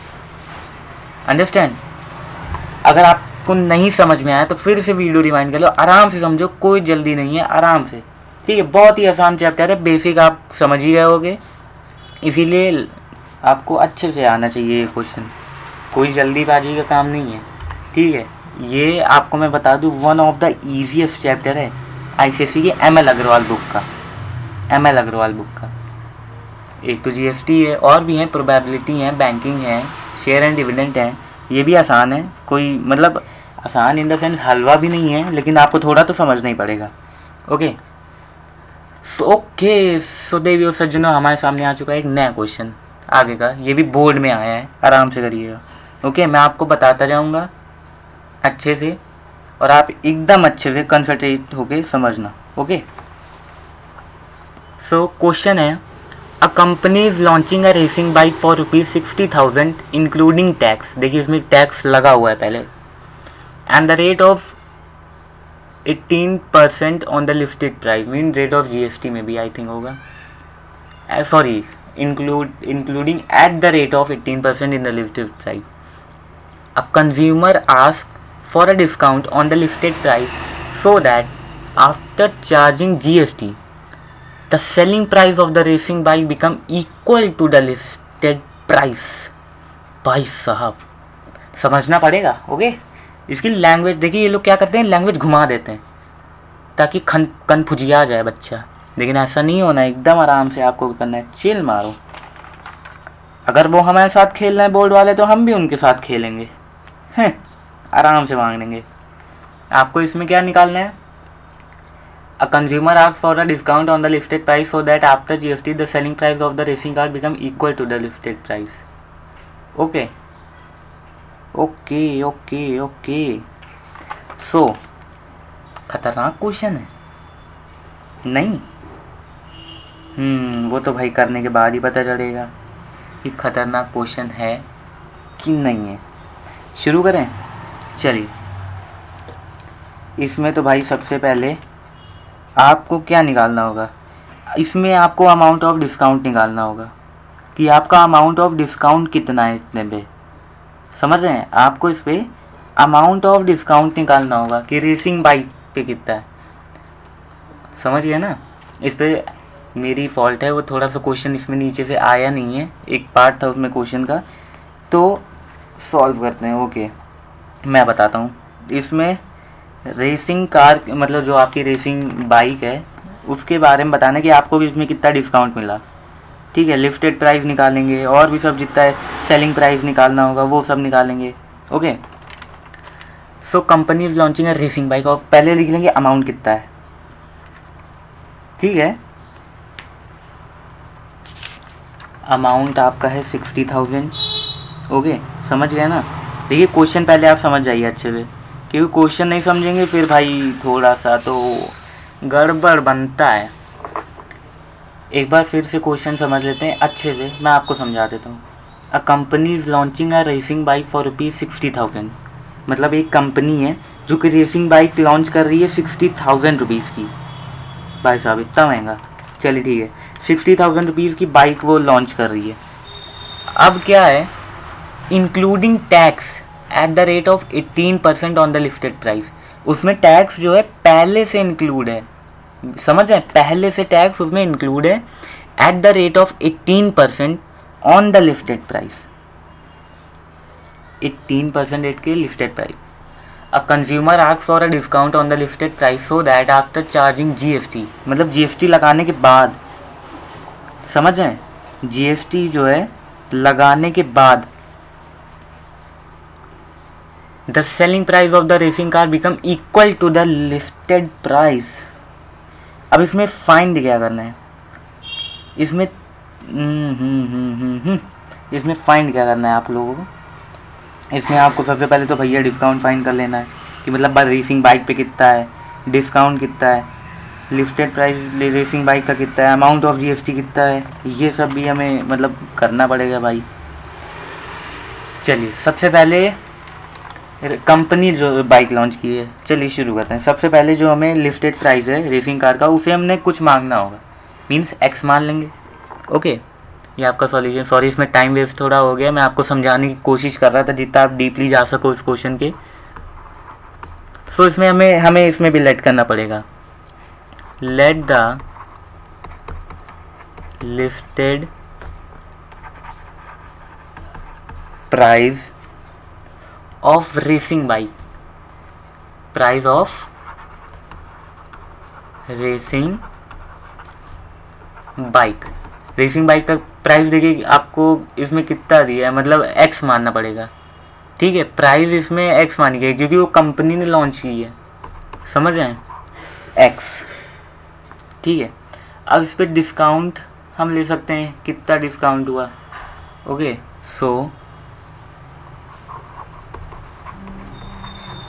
Understand? अगर आपको नहीं समझ में आया तो फिर से वीडियो रिवाइंड कर लो, आराम से समझो, कोई जल्दी नहीं है, आराम से, ठीक है। बहुत ही आसान चैप्टर है, बेसिक आप समझ ही गए होगे, इसीलिए आपको अच्छे से आना चाहिए ये क्वेश्चन, कोई जल्दीबाजी का काम नहीं है, ठीक है। ये आपको मैं बता दूं, one of the easiest chapter है आईसीएसई के ML अग्रवाल बुक का, ML अग्रवाल बुक का। एक तो जीएसटी है, और भी हैं, प्रोबेबिलिटी है, बैंकिंग है, शेयर एंड डिविडेंड है, ये भी आसान है, कोई मतलब आसान इन द सेंस हलवा भी नहीं है, लेकिन आपको थोड़ा तो समझना ही पड़ेगा। ओके सो देवियों सज्जनों, हमारे सामने आ चुका है एक नया क्वेश्चन आगे का, ये भी बोर्ड में आया है, आराम से करिएगा। ओके मैं आपको बताता जाऊंगा अच्छे से, और आप एकदम अच्छे से कंसंट्रेट होके समझना। ओके सो क्वेश्चन है, a company is launching a racing bike for ₹60,000 including tax. देखिए इसमें टैक्स लगा हुआ है पहले, and the rate of 18% on the listed price, mean rate of GST में भी आई थिंक होगा, sorry including eight the rate of 18% in the listed price. A consumer ask for a discount on the listed price so that after charging GST the selling price of the racing bike become equal to the listed price। भाई साहब समझना पड़ेगा। Okay इसकी language देखिए, ये लोग क्या करते हैं, लैंग्वेज घुमा देते हैं ताकि कन्फ्यूजिया जाए बच्चा, लेकिन ऐसा नहीं होना, एकदम आराम से आपको करना है, चिल मारो। अगर वो हमारे साथ खेल रहे हैं बोर्ड वाले, तो हम भी उनके साथ खेलेंगे, हैं आराम से मांग लेंगे। आपको इसमें क्या निकालना है, A consumer asks for a discount on the listed price so that after GST the selling price of the racing car become equal to the listed price। Okay, so खतरनाक क्वेश्चन है नहीं? वो तो भाई करने के बाद ही पता चलेगा कि खतरनाक क्वेश्चन है कि नहीं है। शुरू करें, चलिए। इसमें तो भाई सबसे पहले आपको क्या निकालना होगा, इसमें आपको अमाउंट ऑफ डिस्काउंट निकालना होगा कि आपका अमाउंट ऑफ डिस्काउंट कितना है इतने पे, समझ रहे हैं? आपको इस पे अमाउंट ऑफ डिस्काउंट निकालना होगा कि रेसिंग बाइक पे कितना है, समझ गए ना? इस पे मेरी फॉल्ट है, वो थोड़ा सा क्वेश्चन इसमें नीचे से आया नहीं है, एक पार्ट था उसमें क्वेश्चन का, तो सॉल्व करते हैं। ओके मैं बताता हूँ। इसमें रेसिंग कार मतलब जो आपकी रेसिंग बाइक है उसके बारे में बताना कि आपको इसमें कितना डिस्काउंट मिला, ठीक है। लिस्टेड प्राइस निकालेंगे, और भी सब जितना है सेलिंग प्राइस निकालना होगा वो सब निकालेंगे। Okay so company is launching a racing bike, और पहले लिख लेंगे अमाउंट कितना है, ठीक है। अमाउंट आपका है 60,000। ओके समझ गए ना? देखिए क्वेश्चन पहले आप समझ जाइए अच्छे से, क्योंकि क्वेश्चन नहीं समझेंगे फिर भाई थोड़ा सा तो गड़बड़ बनता है। एक बार फिर से क्वेश्चन समझ लेते हैं अच्छे से, मैं आपको समझा देता हूँ। A company is launching a racing bike for ₹60,000, मतलब एक कंपनी है जो कि रेसिंग बाइक लॉन्च कर रही है 60,000 रुपीज़ की। भाई साहब इतना महंगा, चलिए ठीक है, 60,000 रुपीज़ की बाइक वो लॉन्च कर रही है। अब क्या है, including tax at the rate of 18% on the listed price, उसमें टैक्स जो है पहले से इंक्लूड है, समझ रहे हैं? पहले से टैक्स उसमें इंक्लूड है at the rate of 18% on the listed price, 18% rate के listed price. A consumer ask for a discount on the listed price so that after charging GST, मतलब जीएसटी लगाने के बाद, समझ रहे हैं? जीएसटी जो है लगाने के बाद the selling price of the racing car become equal to the listed price। अब इसमें फाइंड क्या करना है, इसमें इसमें फाइंड क्या करना है आप लोगों को? इसमें आपको सबसे पहले तो भैया डिस्काउंट फाइंड कर लेना है कि मतलब रेसिंग बाइक पे कितना है, डिस्काउंट कितना है, लिस्टेड प्राइस रेसिंग बाइक का कितना है, अमाउंट ऑफ जीएसटी कितना है, ये सब भी हमें मतलब करना पड़ेगा भाई। चलिए सबसे पहले कंपनी जो बाइक लॉन्च की है, चलिए शुरू करते हैं। सबसे पहले जो हमें लिस्टेड प्राइस है रेसिंग कार का, उसे हमने कुछ मांगना होगा, मीन्स एक्स मान लेंगे। ओके ये आपका सॉल्यूशन। सॉरी इसमें टाइम वेस्ट थोड़ा हो गया, मैं आपको समझाने की कोशिश कर रहा था जितना आप डीपली जा सको उस क्वेश्चन के। सो इसमें हमें इसमें भी लेट करना पड़ेगा। Let the listed price of racing bike, price of racing bike, racing bike का प्राइस देखिए आपको इसमें कितना दिया है, मतलब एक्स मानना पड़ेगा। ठीक है, प्राइस इसमें एक्स मानी गई क्योंकि वो कंपनी ने लॉन्च की है, समझ रहे हैं, एक्स। ठीक है, अब इस पर डिस्काउंट हम ले सकते हैं, कितना डिस्काउंट हुआ। ओके, सो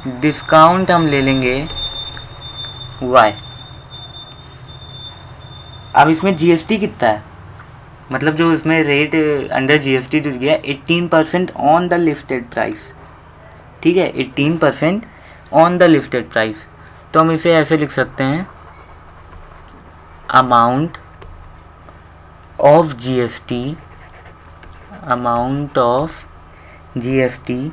डिस्काउंट हम ले लेंगे वाई। अब इसमें जीएसटी कितना है, मतलब जो इसमें रेट अंडर जीएसटी जो दिया 18% ऑन द लिस्टेड प्राइस। ठीक है, 18% ऑन द लिस्टेड प्राइस। तो हम इसे ऐसे लिख सकते हैं, amount of GST, amount of GST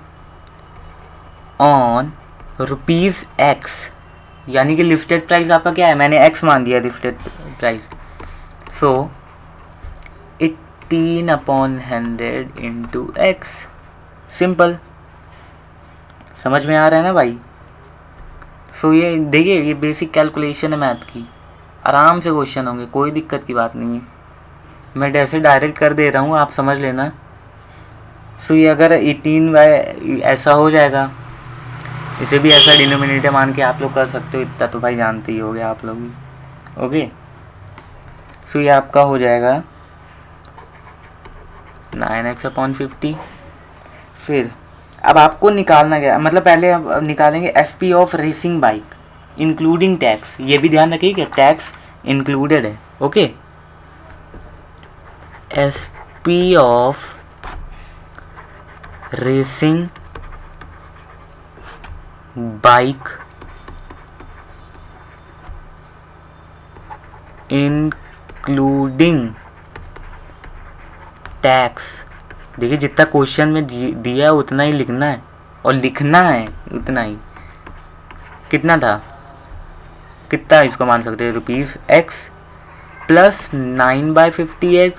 on rupees x, यानी कि लिस्टेड प्राइस आपका क्या है, मैंने एक्स मान दिया लिस्टेड प्राइस। सो 18/100 इंटू एक्स, सिंपल, समझ में आ रहा है ना भाई। सो ये देखिए, ये बेसिक कैलकुलेशन है मैथ की, आराम से क्वेश्चन होंगे, कोई दिक्कत की बात नहीं है, मैं ऐसे डायरेक्ट कर दे रहा हूँ, आप समझ लेना। सो ये अगर 18 ऐसा हो जाएगा, इसे भी ऐसा डिनोमिनेटर मान के आप लोग कर सकते हो, इतना तो भाई जानते ही हो गए आप लोग भी। ओके, सो ये आपका हो जाएगा 9x/50। फिर अब आपको निकालना क्या, मतलब पहले अब निकालेंगे SP of racing bike including tax, ये भी ध्यान रखिए कि टैक्स इंक्लूडेड है। Okay, SP of racing bike including tax. देखिए जितना क्वेश्चन में दिया है उतना ही लिखना है, और लिखना है उतना ही। कितना था, कितना इसको मान सकते हैं, रुपीज़ एक्स प्लस 9/50x,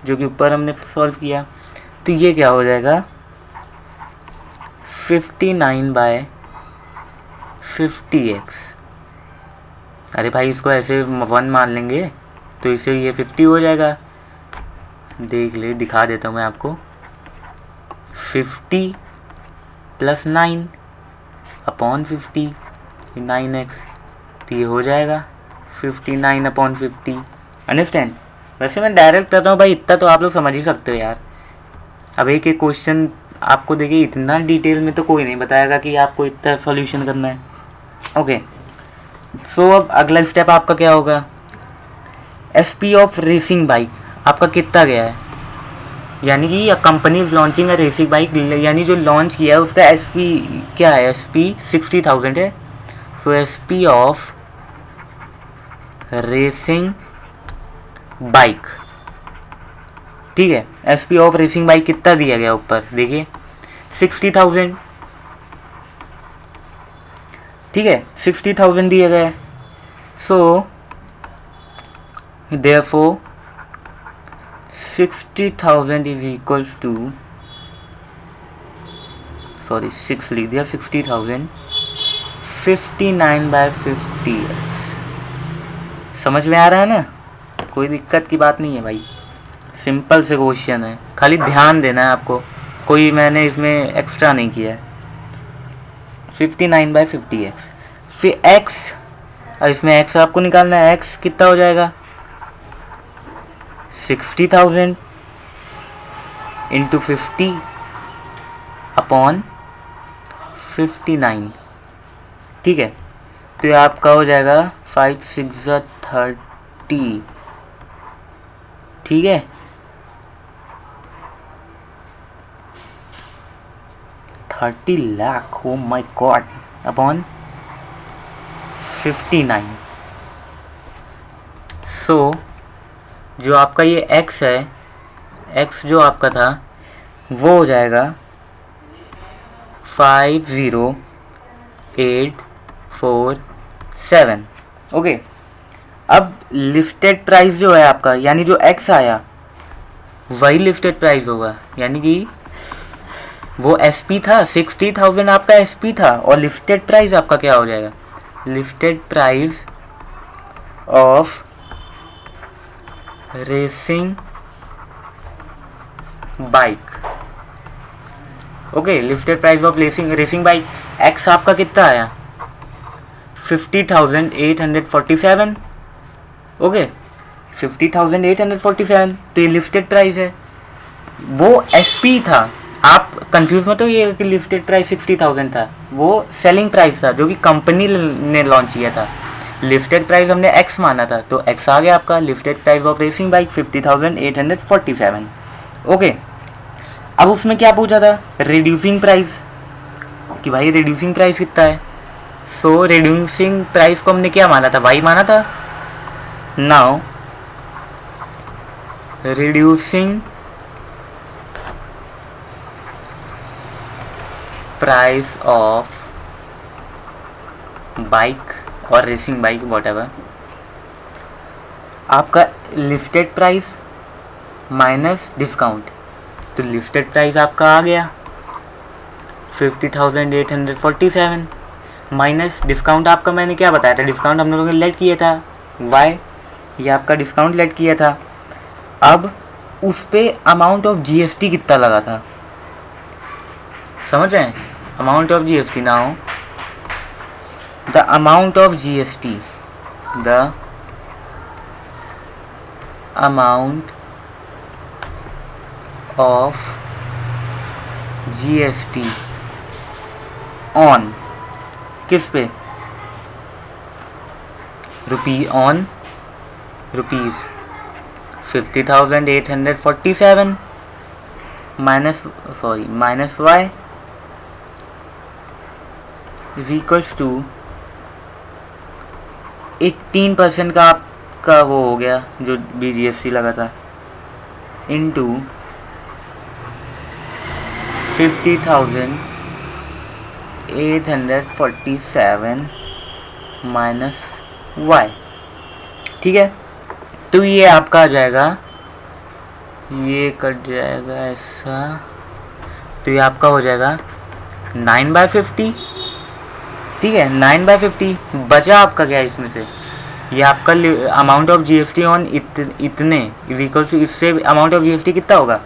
जो कि ऊपर हमने सॉल्व किया। तो ये क्या हो जाएगा, 59/50x। अरे भाई इसको ऐसे 1 मान लेंगे तो इसे ये 50 हो जाएगा। देख ले, दिखा देता हूँ मैं आपको, 50 + 9/50 9x, तो ये हो जाएगा 59/50। अंडरस्टैंड। वैसे मैं डायरेक्ट करता हूँ भाई, इतना तो आप लोग समझ ही सकते हो यार। अब एक एक क्वेश्चन आपको देखिए, इतना डिटेल में तो कोई नहीं बताएगा कि आपको इतना सॉल्यूशन करना है। ओके, सो अब अगला स्टेप आपका क्या होगा, एसपी ऑफ रेसिंग बाइक आपका कितना गया है, यानी कि company is launching a racing bike, यानी जो लॉन्च किया है उसका एसपी क्या है, एसपी 60,000 है। सो एसपी ऑफ रेसिंग बाइक, ठीक है, एसपी ऑफ रेसिंग बाइक कितना दिया गया ऊपर देखिए 60,000, ठीक है, 60,000 दिया गया है। So therefore 60,000 is equals to, sorry 6 लिख दिया, 60,000 59/50। समझ में आ रहा है ना, कोई दिक्कत की बात नहीं है भाई, सिंपल से क्वेश्चन है, खाली ध्यान देना है आपको, कोई मैंने इसमें एक्स्ट्रा नहीं किया है। 59/50x, फिर x, और इसमें x आपको निकालना है, x कितना हो जाएगा 60,000 इंटू 50/59, ठीक है। तो ये आपका हो जाएगा 5 6 30, ठीक है, 30 lakh, oh my God, upon 59। सो जो आपका ये x है एक्स जो आपका था वो हो जाएगा 50847। ओके, अब लिस्टेड प्राइस जो है आपका, यानी जो एक्स आया वही लिस्टेड प्राइस होगा, यानी कि वो एस पी था 60,000 आपका एस पी था, और लिस्टेड प्राइस आपका क्या हो जाएगा, listed price of racing bike. Okay, listed price of racing bike x आपका कितना आया 50,847। ओके, 50,847, तो ये लिस्टेड प्राइस है, वो एस पी था। आप कंफ्यूज मत हो ये कि लिस्टेड प्राइस 60,000 था, वो सेलिंग प्राइस था जो कि कंपनी ने लॉन्च किया था। लिस्टेड प्राइस हमने एक्स माना था, तो एक्स आ गया आपका listed price of racing bike 50,847। Okay, अब उसमें क्या पूछा था, रिड्यूसिंग प्राइस, कि भाई रिड्यूसिंग प्राइस कितना है। सो रिड्यूसिंग प्राइस को हमने क्या माना था, वाई माना था। Now reducing price of bike और रेसिंग बाइक व्हाटएवर, आपका लिस्टेड प्राइस माइनस डिस्काउंट, तो लिस्टेड प्राइस आपका आ गया 50,847 माइनस डिस्काउंट आपका मैंने क्या बताया था, डिस्काउंट हम लोगों ने लेट किया था वाई, ये आपका डिस्काउंट लेट किया था। अब उस पे अमाउंट ऑफ जीएसटी कितना लगा था, समझ रहे हैं, amount of GST. Now the amount of GST, the amount of GST on, किस पे, on rupees 50,847 minus y is equals to 18% का आपका वो हो गया जो BGST लगा था, इंटू 50,847 माइनस वाई। ठीक है, तो ये आपका आ जाएगा, ये कट जाएगा ऐसा, तो ये आपका हो जाएगा 9/50। ठीक है, 9/50 बचा आपका क्या है इसमें से, ये आपका अमाउंट ऑफ जीएसटी ऑन इतने इज इक्वल टू, इससे अमाउंट ऑफ जीएसटी कितना होगा,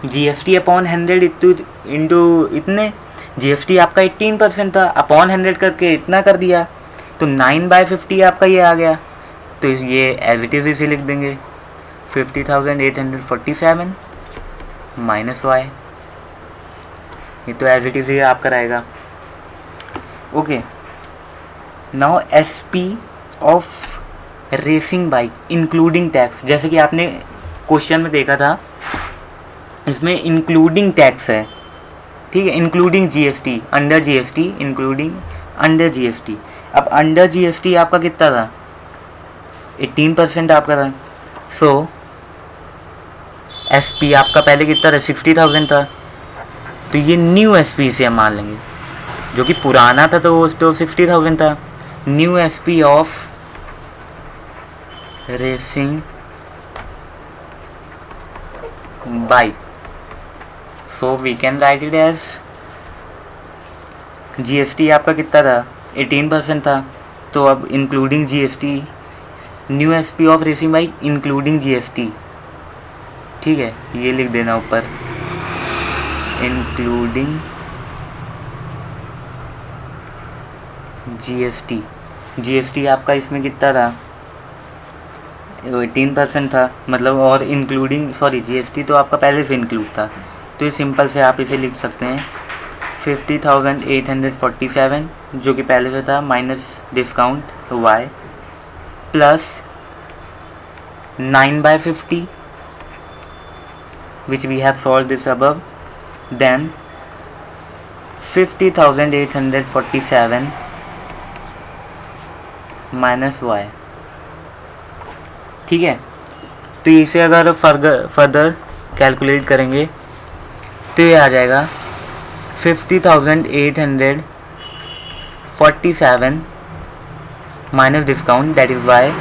जीएसटी अपॉन 100 इंटू इतने, जीएसटी आपका 18% था, अपॉन 100 करके इतना कर दिया, तो 9/50 आपका ये आ गया। तो ये एज इट इज़ इसे लिख देंगे 50,847 माइनस वाई, ये तो एज इट इज़ ही आपका रहेगा। Okay, now SP of racing bike including tax, जैसे कि आपने क्वेश्चन में देखा था, इसमें इंक्लूडिंग टैक्स है। ठीक है, including GST, under GST, including under GST. अब अंडर जीएसटी आपका कितना था, 18% आपका था। सो एसपी आपका पहले कितना था, 60,000 था, तो ये न्यू एसपी से हम मान लेंगे, जो कि पुराना था तो वो तो 60,000 था। New SP of racing bike, so we can write it as, GST आपका कितना था, 18% था, तो अब including GST, new SP of racing bike including GST. ठीक है, ये लिख देना ऊपर, इंक्लूडिंग जीएसटी। जीएसटी आपका इसमें कितना था, 18% था, मतलब, और इंक्लूडिंग, सॉरी जीएसटी तो आपका पहले से इंक्लूड था, तो ये सिंपल से आप इसे लिख सकते हैं 50,847 जो कि पहले से था, minus discount y, plus 9/50 which we have solved this above, then 50,847 minus y. ठीक है, तो इसे अगर फर्दर कैलकुलेट करेंगे तो ये आ जाएगा 50,847 minus discount, that is y.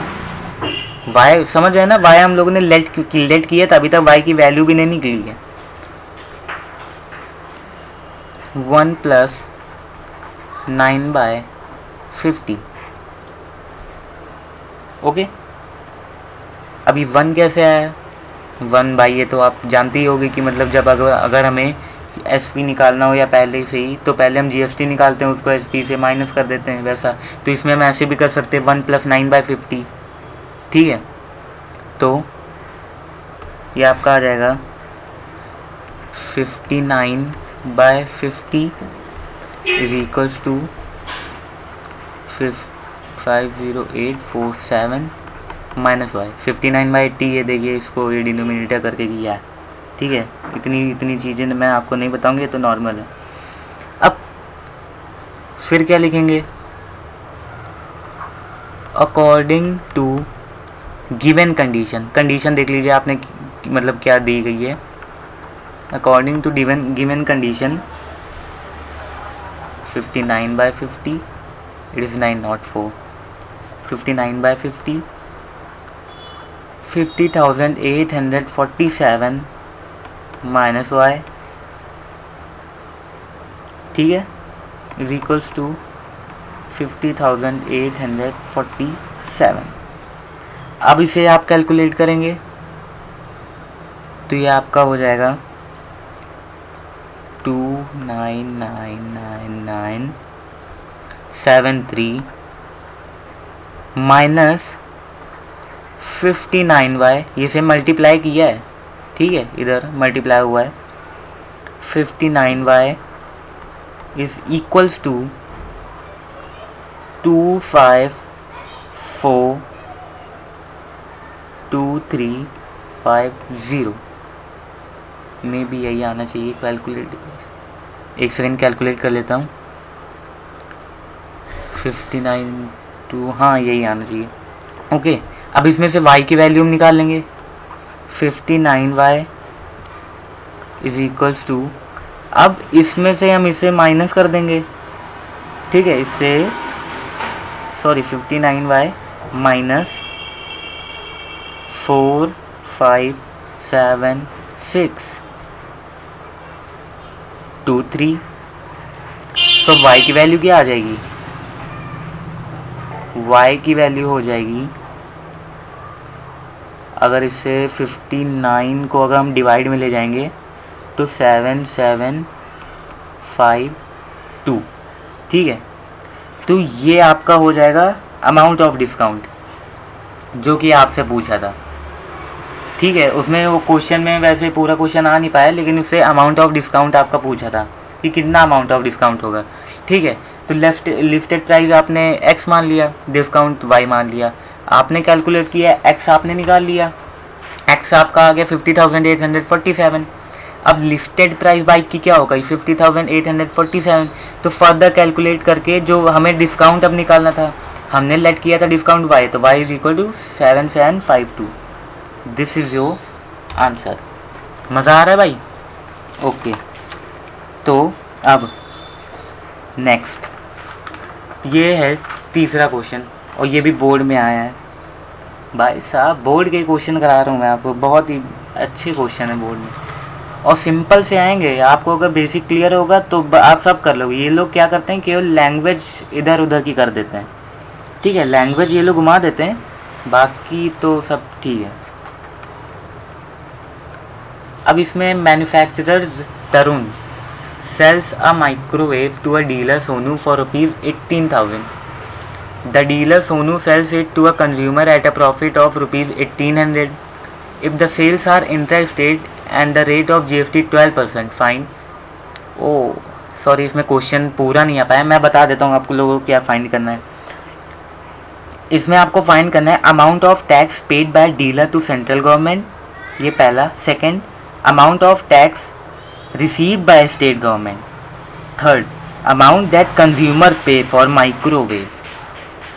Y समझ रहे हैं ना, वाई हम लोगों ने लेट किया था, अभी तक वाई की वैल्यू भी नहीं निकली है। 1 + 9/50। ओके, अभी 1 कैसे आया? 1 बाई, ये तो आप जानते ही होगे कि मतलब जब अगर हमें एसपी निकालना हो या पहले से ही, तो पहले हम जीएसटी निकालते हैं, उसको एसपी से माइनस कर देते हैं, वैसा। तो इसमें हम ऐसे भी कर सकते हैं 1 + 9/50, ठीक है। तो ये आपका आ जाएगा 59/50 is equals to 50847 minus y. 59/80, ये देखिए इसको ये डिनोमिनेटर करके किया है, ठीक है। इतनी चीज़ें मैं आपको नहीं बताऊंगी, ये तो नॉर्मल है। अब फिर क्या लिखेंगे? अकॉर्डिंग टू गिवन कंडीशन देख लीजिए आपने मतलब क्या दी गई है। According to given condition 59/50 it is 904। 59/50 50,847 minus y, ठीक है, इज इक्वल्स टू 50,847। अब इसे आप कैलकुलेट करेंगे तो ये आपका हो जाएगा 2999973 माइनस 59y, ये से मल्टीप्लाई किया है, ठीक है, इधर मल्टीप्लाई हुआ है। 59y इज इक्वल्स टू 2542350 में भी यही आना चाहिए। कैलकुलेट, एक सेकेंड कैलकुलेट कर लेता हूँ। 59 हाँ यही आना चाहिए। ओके, अब इसमें से y की वैल्यू हम निकाल लेंगे। 59y इज इक्वल्स टू, अब इसमें से हम इसे माइनस कर देंगे, ठीक है, इससे 59y माइनस 457623, तो y की वैल्यू क्या आ जाएगी? y की वैल्यू हो जाएगी, अगर इससे 59 को अगर हम डिवाइड में ले जाएंगे तो 7752, ठीक है। तो ये आपका हो जाएगा अमाउंट ऑफ डिस्काउंट जो कि आपसे पूछा था, ठीक है। उसमें वो क्वेश्चन में वैसे पूरा क्वेश्चन आ नहीं पाया, लेकिन उससे अमाउंट ऑफ डिस्काउंट आपका पूछा था कि कितना अमाउंट ऑफ डिस्काउंट होगा, ठीक है। तो लिस्टेड प्राइस आपने x मान लिया, डिस्काउंट y मान लिया, आपने कैलकुलेट किया, x आपने निकाल लिया, x आपका आ गया 50,847। अब लिस्टेड प्राइस बाइक की क्या होगा? 50,847। तो फर्दर कैलकुलेट करके जो हमें डिस्काउंट अब निकालना था, हमने लेट किया था डिस्काउंट y, तो y is equal to 7752। This is your answer. मज़ा आ रहा है भाई? ओके, तो अब नेक्स्ट ये है तीसरा क्वेश्चन, और ये भी बोर्ड में आया है। भाई साहब बोर्ड के क्वेश्चन करा रहा हूँ मैं आपको, बहुत ही अच्छे क्वेश्चन है बोर्ड में, और सिंपल से आएंगे। आपको अगर बेसिक क्लियर होगा तो आप सब कर लोगे। ये लोग क्या करते हैं, केवल लैंग्वेज इधर उधर की कर देते हैं, ठीक है, लैंग्वेज ये लोग घुमा देते हैं, बाकी तो सब ठीक है। अब इसमें manufacturer Tarun sells a microwave to a dealer Sonu for ₹18,000. The dealer Sonu sells it to a consumer at a profit of ₹1,800. If the sales are intra-state and the rate of GST 12%, fine. Oh, sorry, इसमें question पूरा नहीं आ पाया, मैं बता देता हूँ आपको लोगों को क्या फाइंड करना है। इसमें आपको फाइंड करना है amount of tax paid by dealer to central government, ये पहला। Second, amount of tax received by state government. Third, amount that consumer pay for microwave.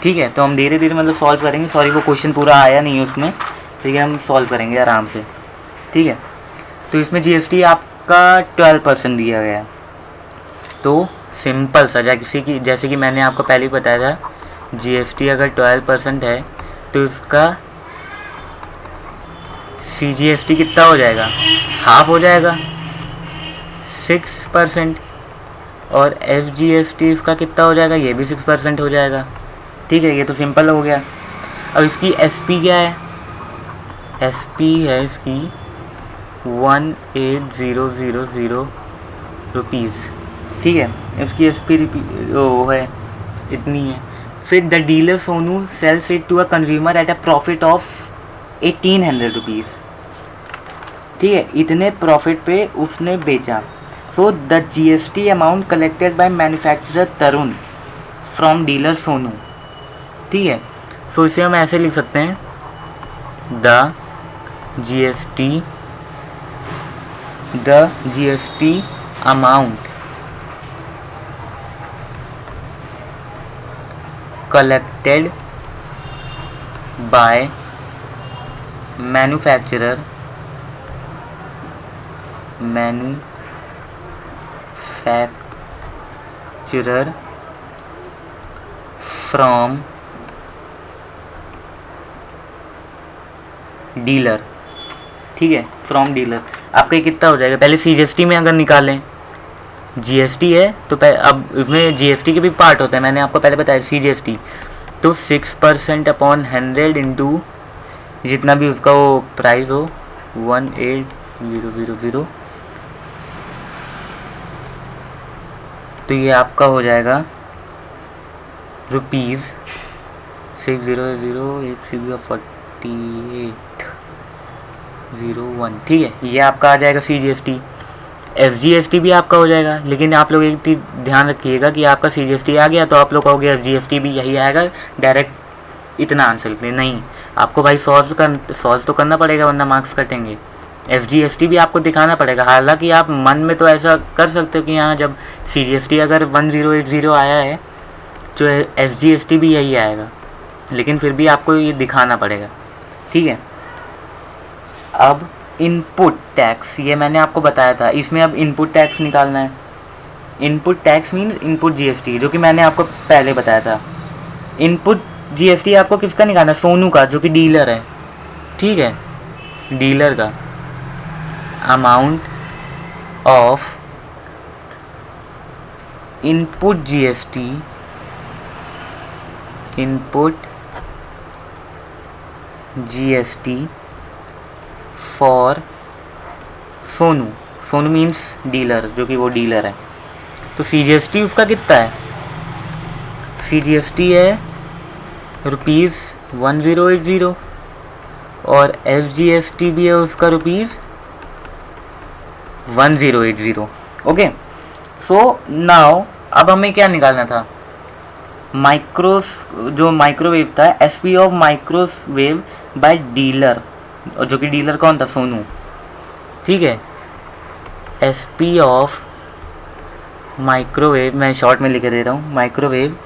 ठीक है, तो हम धीरे धीरे मतलब सॉल्व करेंगे। सॉरी वो क्वेश्चन पूरा आया नहीं है उसमें, ठीक है, हम सॉल्व करेंगे आराम से, ठीक है। तो इसमें जीएसटी आपका 12% दिया गया है। तो सिंपल सा जैसे कि मैंने आपको पहले ही बताया था, जीएसटी अगर 12% है तो इसका सीजीएसटी कितना हो जाएगा, हाफ हो जाएगा 6%। और एफजीएसटी इसका कितना हो जाएगा, ये भी 6% हो जाएगा। ठीक है, ये तो सिंपल हो गया। अब इसकी एसपी क्या है, एसपी है इसकी 18,000 रुपीज़। ठीक है, इसकी एसपी वो है इतनी है। फिर the dealer Sonu sells it to a consumer at a profit of 1,800 rupees. ठीक है, इतने प्रॉफिट पे उसने बेचा। So the GST amount collected by manufacturer Tarun from dealer Sonu. ठीक है, सो इसे हम ऐसे लिख सकते हैं, the GST amount collected by manufacturer from dealer. ठीक है, फ्रॉम डीलर आपका कितना हो जाएगा, पहले सीजीएसटी में अगर निकालें, जीएसटी है तो अब इसमें जीएसटी के भी पार्ट होता है, मैंने आपको पहले बताया सीजीएसटी। तो 6% अपॉन 100 इंटू जितना भी उसका वो प्राइस हो 18,000, तो ये आपका हो जाएगा रुपीज़ 600,801। ठीक है, ये आपका आ जाएगा सीजीएसटी। एफजीएसटी भी आपका हो जाएगा, लेकिन आप लोग एक चीज़ ध्यान रखिएगा कि आपका सीजीएसटी आ गया तो आप लोग कहोगे एफजीएसटी भी यही आएगा, डायरेक्ट इतना आंसर लिख लें। नहीं, आपको भाई सॉल्व तो करना पड़ेगा, वरना मार्क्स कटेंगे। एफजीएसटी भी आपको दिखाना पड़ेगा। हालांकि आप मन में तो ऐसा कर सकते हो कि यहाँ जब सीजीएसटी अगर 1080 आया है तो एफजीएसटी भी यही आएगा, लेकिन फिर भी आपको ये दिखाना पड़ेगा। ठीक है, अब इनपुट टैक्स, ये मैंने आपको बताया था, इसमें अब इनपुट टैक्स निकालना है। Input tax means input GST, जो कि मैंने आपको पहले बताया था। इनपुट जीएसटी आपको किसका निकालना है, सोनू का, जो कि डीलर है। ठीक है, डीलर का amount of input GST, for Sonu means dealer, जो कि वो डीलर है। तो सीजीएसटी उसका कितना है, सीजीएसटी है रुपीज़ 1080 और एफजीएसटी भी है उसका रुपीज़ 1080। ओके, सो नाउ अब हमें क्या निकालना था, जो माइक्रोवेव था, SP of microwave by dealer, और जो कि डीलर कौन था, सोनू। ठीक है, एसपी ऑफ माइक्रोवेव, मैं शॉर्ट में लिख दे रहा हूँ, माइक्रोवेव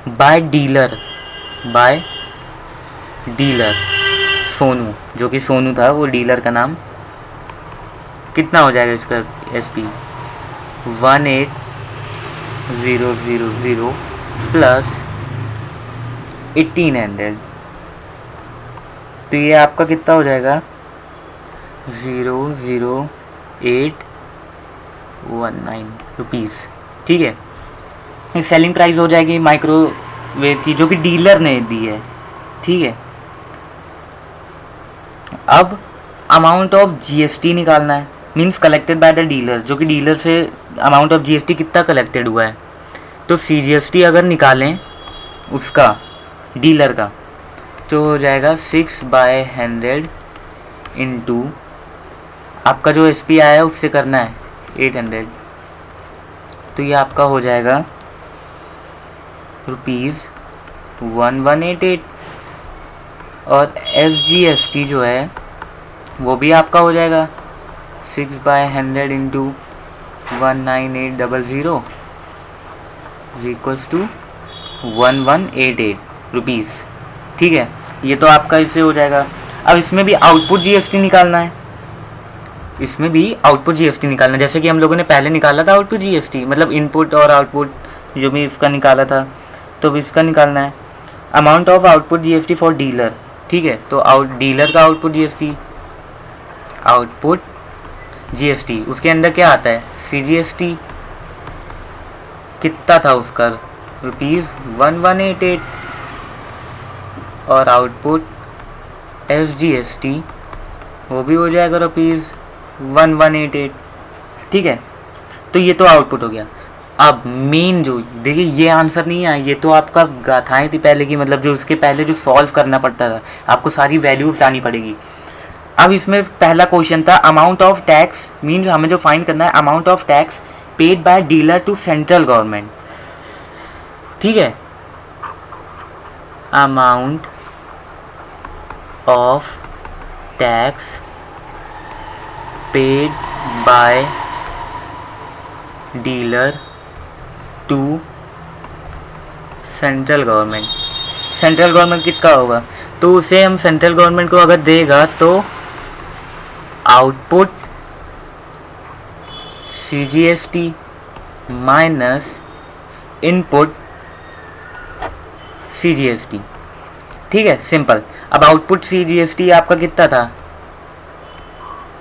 बाय डीलर सोनू, जो कि सोनू था वो डीलर का नाम। कितना हो जाएगा इसका एसपी, 18,000 प्लस 1,800, तो ये आपका कितना हो जाएगा 00819 रुपीज़। ठीक है, ये सेलिंग प्राइस हो जाएगी माइक्रोवेव की, जो कि डीलर ने दी है। ठीक है, अब अमाउंट ऑफ जीएसटी निकालना है, means collected by the dealer, जो कि डीलर से अमाउंट ऑफ जीएसटी कितना कलेक्टेड हुआ है। तो सीजीएसटी अगर निकालें उसका, डीलर का, तो हो जाएगा 6/100 इंटू आपका जो एसपी आया है उससे करना है 800, तो ये आपका हो जाएगा रुपीज़ 1188। और एफजीएसटी जो है वो भी आपका हो जाएगा 6/100 इंटू 19800 इक्वल्स टू 1188 रुपीज़। ठीक है, ये तो आपका इससे हो जाएगा। अब इसमें भी आउटपुट जीएसटी निकालना है, इसमें भी आउटपुट जीएसटी निकालना, जैसे कि हम लोगों ने पहले निकाला था आउटपुट जीएसटी, मतलब इनपुट और आउटपुट जो भी इसका निकाला था, तो भी इसका निकालना है। Amount of output GST for dealer, ठीक है, तो डीलर का आउटपुट जीएसटी उसके अंदर क्या आता है, सीजीएसटी कितना था उसका, ₹1188, और आउटपुट एसजीएसटी वो भी हो जाएगा ₹1188, ठीक है। तो ये तो आउटपुट हो गया। अब मेन जो देखिए ये आंसर नहीं है, ये तो आपका गाथाएं थी पहले की, मतलब जो उसके पहले जो सॉल्व करना पड़ता था, आपको सारी वैल्यूज लानी पड़ेगी। अब इसमें पहला क्वेश्चन था अमाउंट ऑफ टैक्स, मीन हमें जो फाइंड करना है amount of tax paid by dealer to central government, ठीक है। Amount of tax paid by dealer to central government, central government कितना होगा, तो उसे हम सेंट्रल गवर्नमेंट को अगर देगा तो output CGST minus input CGST, ठीक है, सिंपल। अब आउटपुट सीजीएसटी आपका कितना था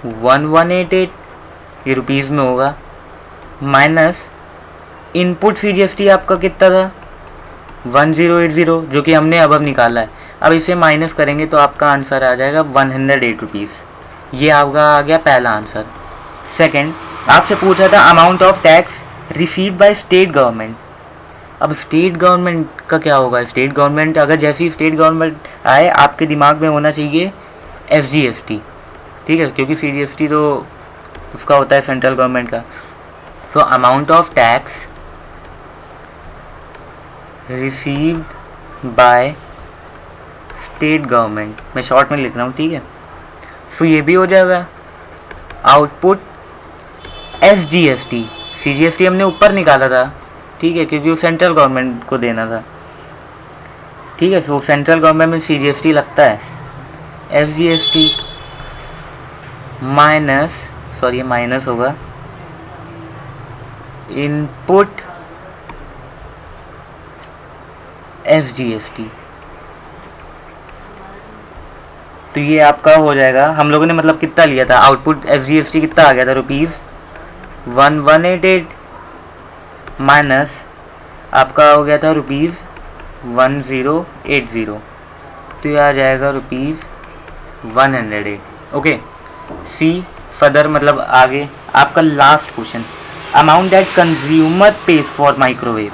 1188, ये रुपीज़ में होगा, माइनस इनपुट सीजीएसटी आपका कितना था 1080, जो कि हमने अब निकाला है। अब इसे माइनस करेंगे तो आपका आंसर आ जाएगा 108 रुपीज़। ये आपका आ गया पहला आंसर। सेकंड, आपसे पूछा था amount of tax receive by state government. अब स्टेट गवर्नमेंट का क्या होगा, स्टेट गवर्नमेंट अगर जैसी स्टेट गवर्नमेंट आए आपके दिमाग में होना चाहिए एसजीएसटी, ठीक है, क्योंकि सीजीएसटी तो उसका होता है सेंट्रल गवर्नमेंट का। So amount of tax received by state government, मैं शॉर्ट में लिख रहा हूँ, ठीक है। सो ये भी हो जाएगा आउटपुट एसजीएसटी, सीजीएसटी हमने ऊपर निकाला था, ठीक है, क्योंकि वो सेंट्रल गवर्नमेंट को देना था, ठीक है। सो सेंट्रल गवर्नमेंट में सीजीएसटी लगता है, एसजीएसटी माइनस, सॉरी ये माइनस होगा, इनपुट एसजीएसटी। तो ये आपका हो जाएगा, हम लोगों ने मतलब कितना लिया था, आउटपुट एसजीएसटी कितना आ गया था ₹1188 माइनस आपका हो गया था ₹1080, तो ये आ जाएगा ₹108, ओके। सी फर्दर मतलब आगे आपका last question, amount that consumer page for microwave,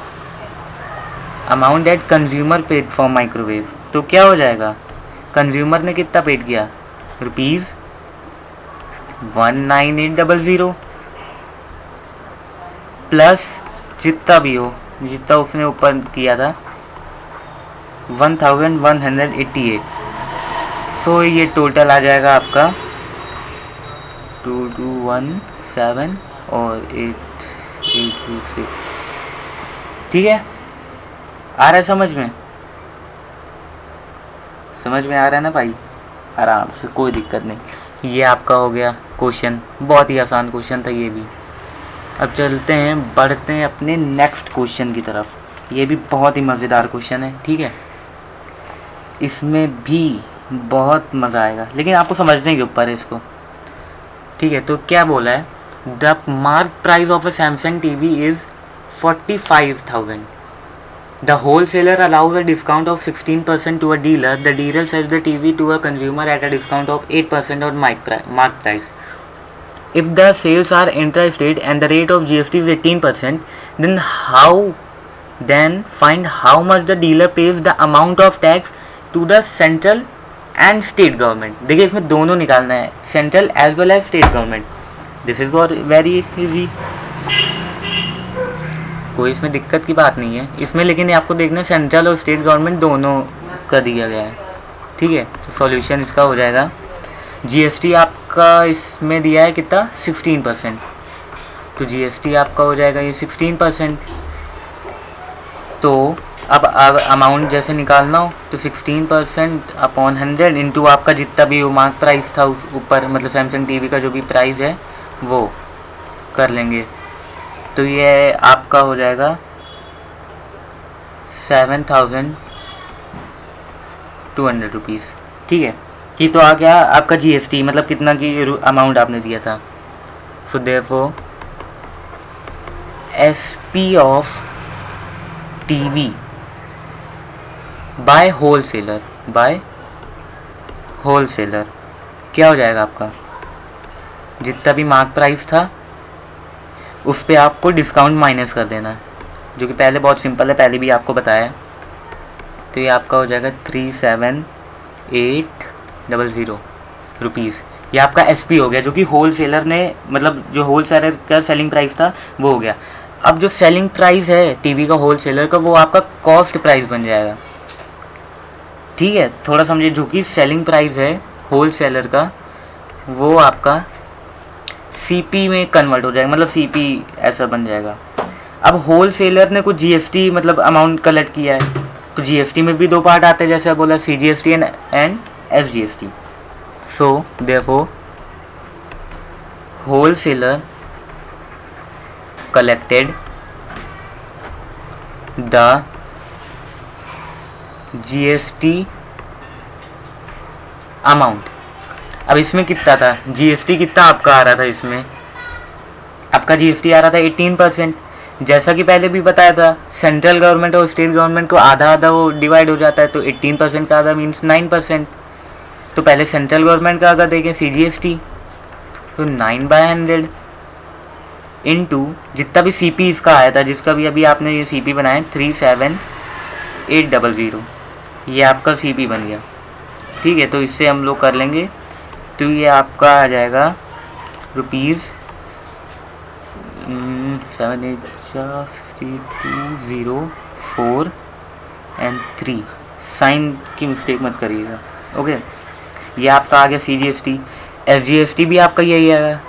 amount that consumer paid for microwave, तो क्या हो जाएगा, कंज्यूमर ने कितना पेड किया ₹19800 प्लस जितना भी हो, जितना उसने ऊपर किया था 1188। सो ये टोटल आ जाएगा आपका 2217 और 8826, ठीक है। आ रहा है समझ में, समझ में आ रहा है ना भाई, आराम से, कोई दिक्कत नहीं। ये आपका हो गया क्वेश्चन, बहुत ही आसान क्वेश्चन था ये भी। अब चलते हैं, बढ़ते हैं अपने नेक्स्ट क्वेश्चन की तरफ। ये भी बहुत ही मज़ेदार क्वेश्चन है, ठीक है, इसमें भी बहुत मज़ा आएगा, लेकिन आपको समझने के ऊपर है इसको, ठीक है। तो क्या बोला है, the mark price of a Samsung TV is 45,000। The wholesaler allows a discount of 16% to a dealer. The dealer sells the TV to a consumer at a discount of 8% on mark price. If the sales are intra-state and the rate of GST is 18%, then find how much the dealer pays the amount of tax to the central and state government. देखिए इसमें दोनों निकालना है, central as well as state government. This is very easy. कोई इसमें दिक्कत की बात नहीं है इसमें, लेकिन आपको देखना है सेंट्रल और स्टेट गवर्नमेंट दोनों का दिया गया है, ठीक है। तो सॉल्यूशन इसका हो जाएगा, जीएसटी आपका इसमें दिया है कितना 16%, तो जीएसटी आपका हो जाएगा ये 16%। तो अब अमाउंट जैसे निकालना हो तो 16% अपॉन 100 इंटू आपका जितना भी वो मार्क प्राइस था उस ऊपर, मतलब सैमसंग टीवी का जो भी प्राइस है वो कर लेंगे। तो ये आपका हो जाएगा 7,200 रुपीज़। ठीक है, ये तो आ गया आपका GST, मतलब कितना की अमाउंट आपने दिया था। So therefore SP of TV by wholesaler क्या हो जाएगा आपका, जितना भी मार्क प्राइस था उस पे आपको डिस्काउंट माइनस कर देना, जो कि पहले बहुत सिंपल है, पहले भी आपको बताया। तो ये आपका हो जाएगा 37,800 रुपीज़। ये आपका SP हो गया, जो कि होलसेलर ने, मतलब जो होलसेलर का सेलिंग प्राइस था वो हो गया। अब जो सेलिंग प्राइस है टीवी का होलसेलर का, वो आपका कॉस्ट प्राइस बन जाएगा। ठीक है, थोड़ा समझिए, जो कि सेलिंग प्राइस है होलसेलर का वो आपका CP में कन्वर्ट हो जाएगा, मतलब CP ऐसा बन जाएगा। अब होलसेलर ने कुछ GST मतलब अमाउंट कलेक्ट किया है, तो GST में भी दो पार्ट आते हैं, जैसे बोला CGST and SGST। So therefore wholesaler collected the GST amount. अब इसमें कितना था GST, कितना आपका आ रहा था, इसमें आपका GST आ रहा था 18%। जैसा कि पहले भी बताया था, सेंट्रल गवर्नमेंट और स्टेट गवर्नमेंट को आधा आधा वो डिवाइड हो जाता है, तो 18% का आधा मीन्स 9%। तो पहले सेंट्रल गवर्नमेंट का अगर देखें CGST, तो 9/100 इनटू जितना भी CP इसका आया था, जिसका भी अभी आपने ये CP बनाया 37,800, ये आपका CP बन गया। ठीक है, तो इससे हम लोग कर लेंगे, तो ये आपका आ जाएगा रुपीज़ 7,8,52,0,4 एंड 3। साइन की मिस्टेक मत करिएगा। ओके, ये आपका आ गया CGST। SGST भी आपका यही आएगा,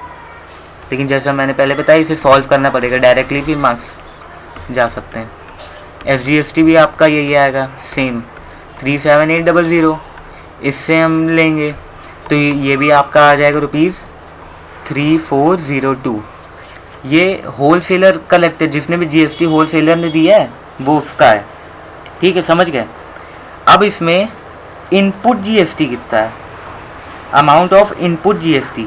लेकिन जैसा मैंने पहले बताया इसे सॉल्व करना पड़ेगा डायरेक्टली, फिर मार्क्स जा सकते हैं। SGST भी आपका यही आएगा सेम 37,800, इससे हम लेंगे तो ये भी आपका आ जाएगा रुपीज़ 3,402। ये होलसेलर कलेक्टेड, जिसने भी GST होलसेलर ने दिया है वो उसका है। ठीक है, समझ गए। अब इसमें इनपुट GST कितना है, अमाउंट ऑफ इनपुट GST,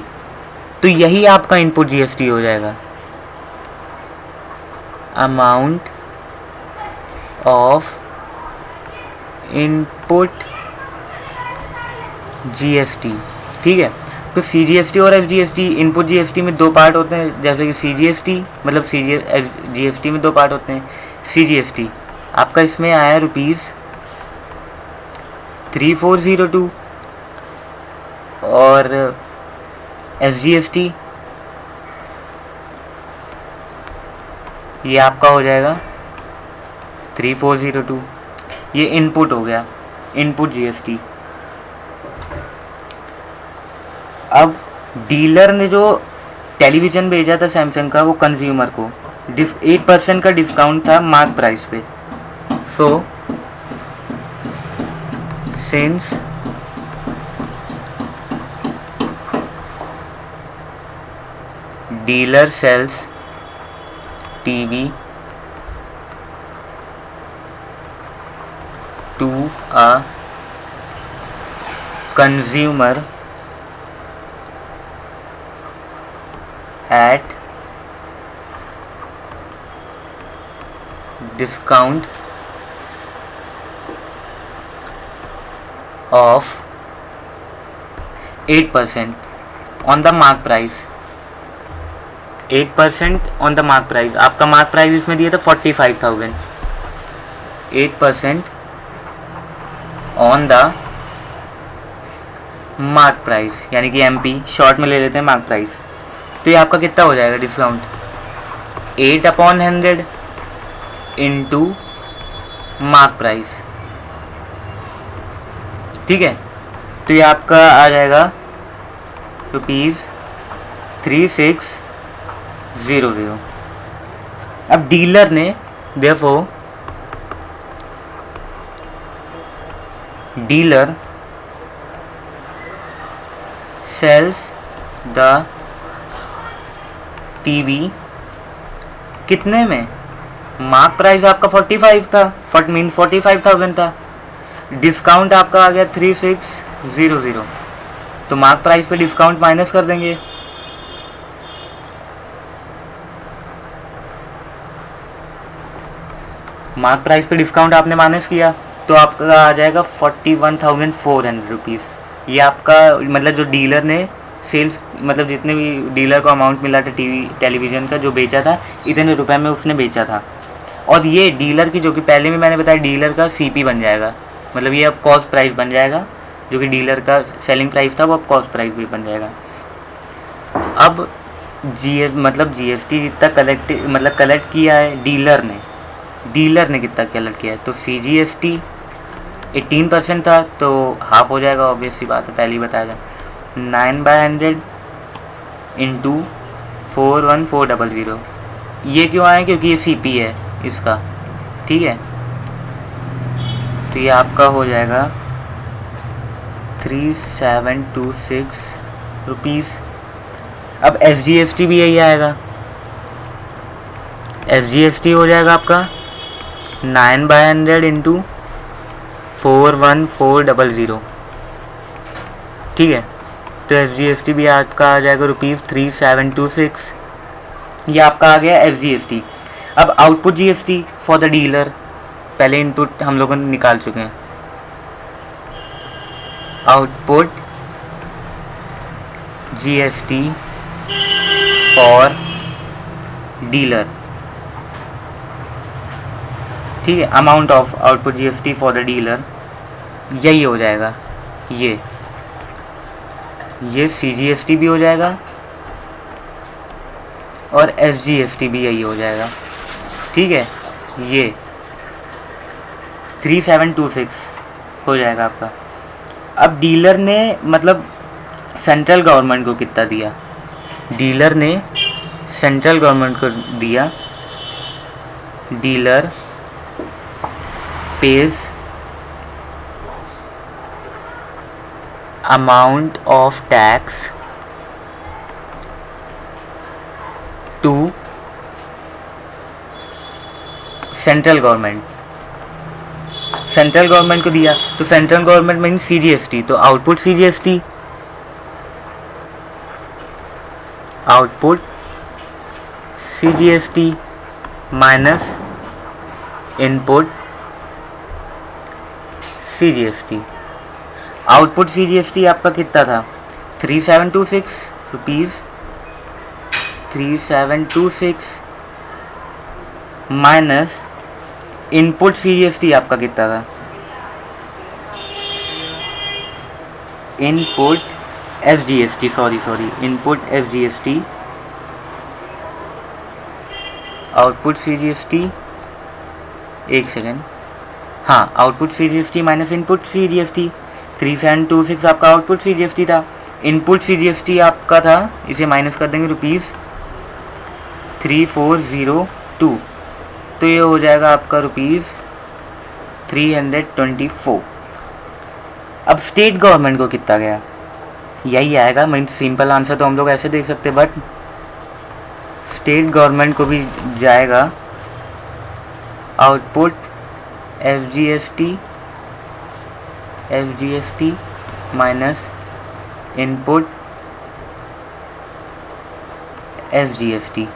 तो यही आपका इनपुट GST हो जाएगा, अमाउंट ऑफ इनपुट GST। ठीक है, तो CGST और SGST, इनपुट GST में दो पार्ट होते हैं, जैसे कि CGST मतलब GST में दो पार्ट होते हैं। CGST आपका इसमें आया रुपीज़ 3,402 और SGST ये आपका हो जाएगा 3,402। ये इनपुट हो गया, इनपुट GST। अब डीलर ने जो टेलीविज़न भेजा था सैमसंग का, वो कंज्यूमर को 8% का डिस्काउंट था मार्क प्राइस पे। So since dealer sells TV to a consumer at discount of 8% on the mark price। 8% on the mark price, आपका मार्क प्राइस इसमें दिया था 45,000। 8% on the मार्क प्राइस, यानी कि MP शॉर्ट में ले लेते हैं मार्क प्राइस। तो ये आपका कितना हो जाएगा डिस्काउंट, 8/100 इंटू मार्क प्राइस। ठीक है, तो ये आपका आ जाएगा रुपीज़ 3,600। अब डीलर ने therefore dealer sells the TV कितने में? मार्क प्राइस आपका 45 था, मीन 45,000 था, डिस्काउंट आपका आ गया 3600, तो मार्क प्राइस पे डिस्काउंट माइनस कर देंगे। मार्क प्राइस पे डिस्काउंट आपने माइनस किया तो आपका आ जाएगा 41,400 रुपीज़। ये आपका मतलब जो डीलर ने सेल्स मतलब जितने भी डीलर को अमाउंट मिला था टेलीविज़न का जो बेचा था, इतने रुपए में उसने बेचा था। और ये डीलर की जो कि पहले में मैंने बताया डीलर का सीपी बन जाएगा, मतलब ये अब कॉस्ट प्राइस बन जाएगा। जो कि डीलर का सेलिंग प्राइस था वो अब कॉस्ट प्राइस भी बन जाएगा। अब जीएसटी जितना कलेक्ट किया है डीलर ने कितना कलेक्ट किया है, तो CGST 18% था तो हाफ हो जाएगा, ऑब्वियस सी बात है, पहले ही बताया था। 9/100 इंटू 41400, ये क्यों आया? क्योंकि ये CP है इसका, ठीक है। तो ये आपका हो जाएगा 3726 रुपीज़। अब SGST भी यही आएगा, SGST हो जाएगा आपका 9/100 इंटू 41400, ठीक है। तो SGST भी आपका आ जाएगा ₹3726, ये आपका आ गया SGST। अब output GST for the dealer, पहले इनपुट हम लोगों ने निकाल चुके हैं। आउटपुट GST फॉर डीलर, ठीक है। Amount of output GST for the dealer यही हो जाएगा, ये CGST भी हो जाएगा और SGST भी यही हो जाएगा, ठीक है। ये 3726 हो जाएगा आपका। अब डीलर ने मतलब सेंट्रल गवर्नमेंट को कितना दिया? डीलर ने सेंट्रल गवर्नमेंट को दिया, dealer pays amount of tax to central government को दिया, तो सेंट्रल गवर्नमेंट मीन CGST, तो output CGST minus input CGST। Output CGST आपका कितना था? 3726 रुपीज़, 3726 माइनस इनपुट CGST आपका कितना था? Input SGST, input SGST, output CGST, एक सेकेंड, हाँ, output CGST minus input CGST। 3726 आपका आउटपुट CGST था, इनपुट CGST आपका था, इसे माइनस कर देंगे ₹3402, तो ये हो जाएगा आपका ₹324। अब स्टेट गवर्नमेंट को कितना गया? यही आएगा, मीन सिंपल आंसर तो हम लोग ऐसे देख सकते, बट स्टेट गवर्नमेंट को भी जाएगा output FGST minus input SGST।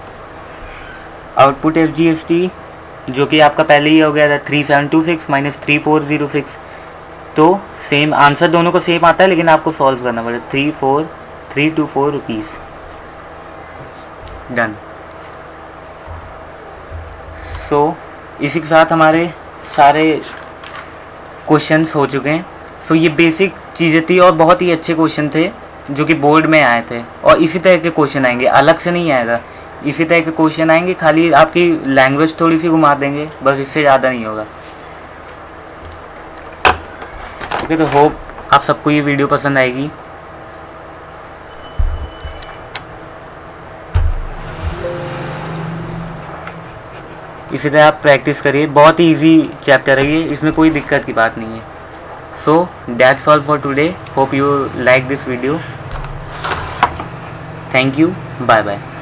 Output FGST जो कि आपका पहले ही हो गया था 3726 माइनस 3406, तो सेम आंसर दोनों को सेम आता है, लेकिन आपको सॉल्व करना पड़ेगा। 324 रुपीज़, डन। सो इसी के साथ हमारे सारे क्वेश्चंस हो चुके हैं। सो ये बेसिक चीज़ें थी और बहुत ही अच्छे क्वेश्चन थे जो कि बोर्ड में आए थे, और इसी तरह के क्वेश्चन आएंगे, अलग से नहीं आएगा, इसी तरह के क्वेश्चन आएंगे, खाली आपकी लैंग्वेज थोड़ी सी घुमा देंगे, बस इससे ज़्यादा नहीं होगा। ओके, तो होप आप सबको ये वीडियो पसंद आएगी। इसी तरह आप प्रैक्टिस करिए, बहुत ही ईजी चैप्टर है ये, इसमें कोई दिक्कत की बात नहीं है। So that's all for today. Hope you like this video. Thank you. Bye bye.